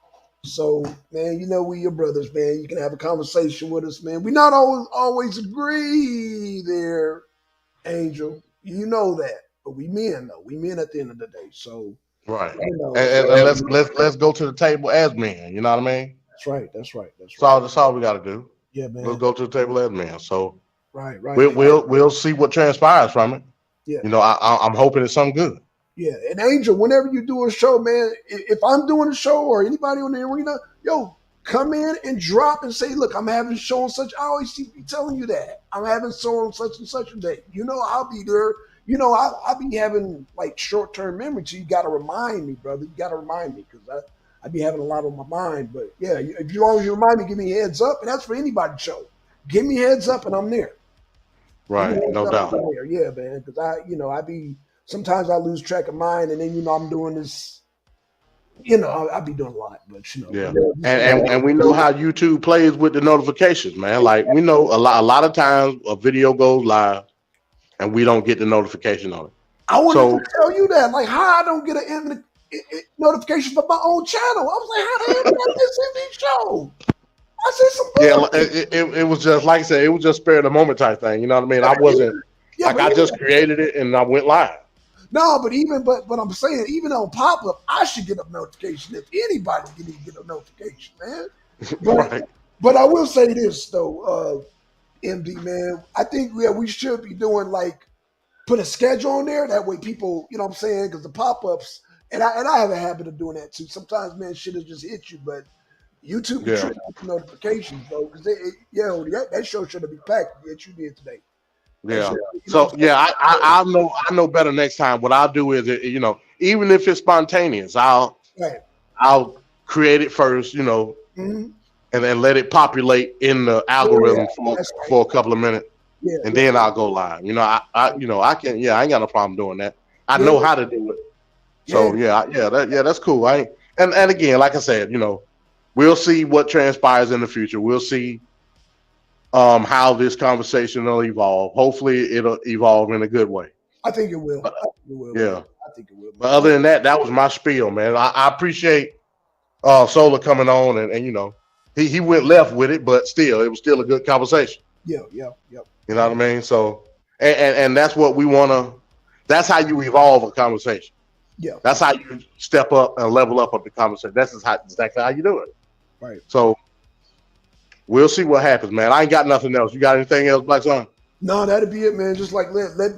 So, man, you know we your brothers, man. You can have a conversation with us, man. We not always agree there, Angel. You know that. But we men though. We men at the end of the day. So, Right. you know, And let's go to the table as men. You know what I mean? that's right. That's right. That's So right. that's all we got to do. Yeah, Let's man. go to the table as men. So Right, right. we'll see what transpires from it. Yeah. You know, I'm hoping it's something good. Yeah, and Angel, whenever you do a show, man, if I'm doing a show or anybody on the arena, yo, come in and drop and say, look, I'm having a show on such. I always be telling you that I'm having a show on such and such a day. You know, I'll be there. You know, I'll be having like short term memory. So you got to remind me, brother. You got to remind me because I be having a lot on my mind. But yeah, if you long as you remind me, give me a heads up, and that's for anybody's show. Give me a heads up, and I'm there. Right, no doubt. Yeah, man. Because I be sometimes I lose track of mine, and then I'm doing this. I be doing a lot, but Yeah, and we know how YouTube plays with the notifications, man. Like we know a lot of times a video goes live and we don't get the notification on it. I wanted to tell you that, like, how I don't get a notification from my own channel. I was like, how the hell did I miss this show? I said some bullshit. Yeah, it was just like I said, it was just spare the moment type thing. You know what I mean? I wasn't I just created it and I went live. No, but I'm saying even on pop up, I should get a notification if anybody can even get a notification, man. But, Right. But I will say this though, MD man, I think we should be doing like put a schedule on there. That way people, you know what I'm saying? Because the pop-ups, and I have a habit of doing that too. Sometimes, man, shit will just hit you, but YouTube can trigger notifications, though. Because that show should have been packed that you did today. Yeah. So yeah, I know better next time. What I'll do is, even if it's spontaneous, I'll create it first, Mm-hmm. and then let it populate in the algorithm for a couple of minutes, and then I'll go live. I can. Yeah, I ain't got no problem doing that. I know how to do it. So that's cool. And again, like I said, we'll see what transpires in the future. We'll see how this conversation will evolve. Hopefully, it'll evolve in a good way. I think it will. Yeah. I think it will. But other than that, that was my spiel, man. I appreciate Solar coming on, and he went left with it, but still, it was still a good conversation. Yeah. You know what I mean? So, and that's what we want to. That's how you evolve a conversation. Yeah. That's how you step up and level up the conversation. That's exactly how you do it. Right. So, we'll see what happens, man. I ain't got nothing else. You got anything else, Black Son? No, that'd be it, man. Just like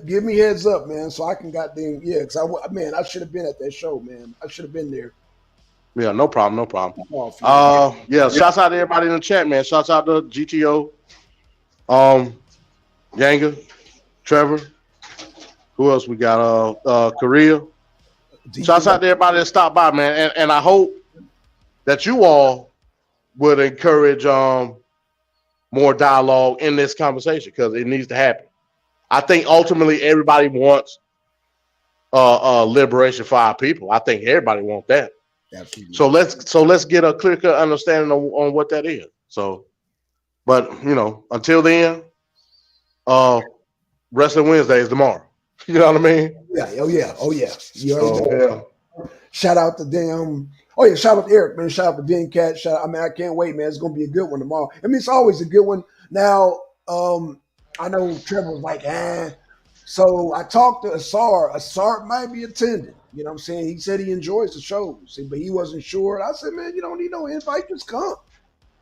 give me heads up, man, so I can because I should have been at that show, man. I should have been there. Yeah, no problem. Shouts out to everybody in the chat, man. Shouts out to GTO, Yanga, Trevor. Who else we got? Korea. Shouts out to everybody that stopped by, man. And I hope that you all would encourage more dialogue in this conversation because it needs to happen. I think ultimately everybody wants liberation for our people. I think everybody wants that. Absolutely. So let's get a clear-cut understanding on what that is. So, but until then, Wrestling Wednesday is tomorrow. You know what I mean? Yeah. Oh yeah. You already know. Shout out to them. Oh yeah, shout out to Eric, man. Shout out to Ben Cat. I can't wait, man. It's gonna be a good one tomorrow. I mean, it's always a good one. Now, I know Trevor was like, So I talked to Asar. Asar might be attending. You know what I'm saying? He said he enjoys the shows, but he wasn't sure. I said, man, you don't need no invite. Just come.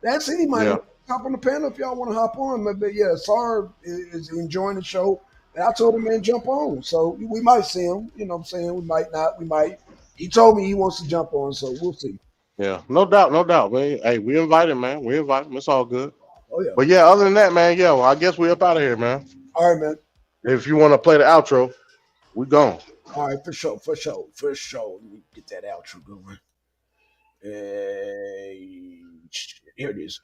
That's anybody. Yeah. Hop on the panel if y'all want to hop on. But yeah, Asar is enjoying the show. And I told him, man, jump on. So we might see him. You know what I'm saying? We might not. We might. He told me he wants to jump on, so we'll see. Yeah, no doubt. Man. Hey, we invite him, man. We invite him. It's all good. Oh, yeah. But yeah, other than that, man, well, I guess we're up out of here, man. All right, man. If you want to play the outro, we gone. All right, for sure. Let me get that outro going. Here it is.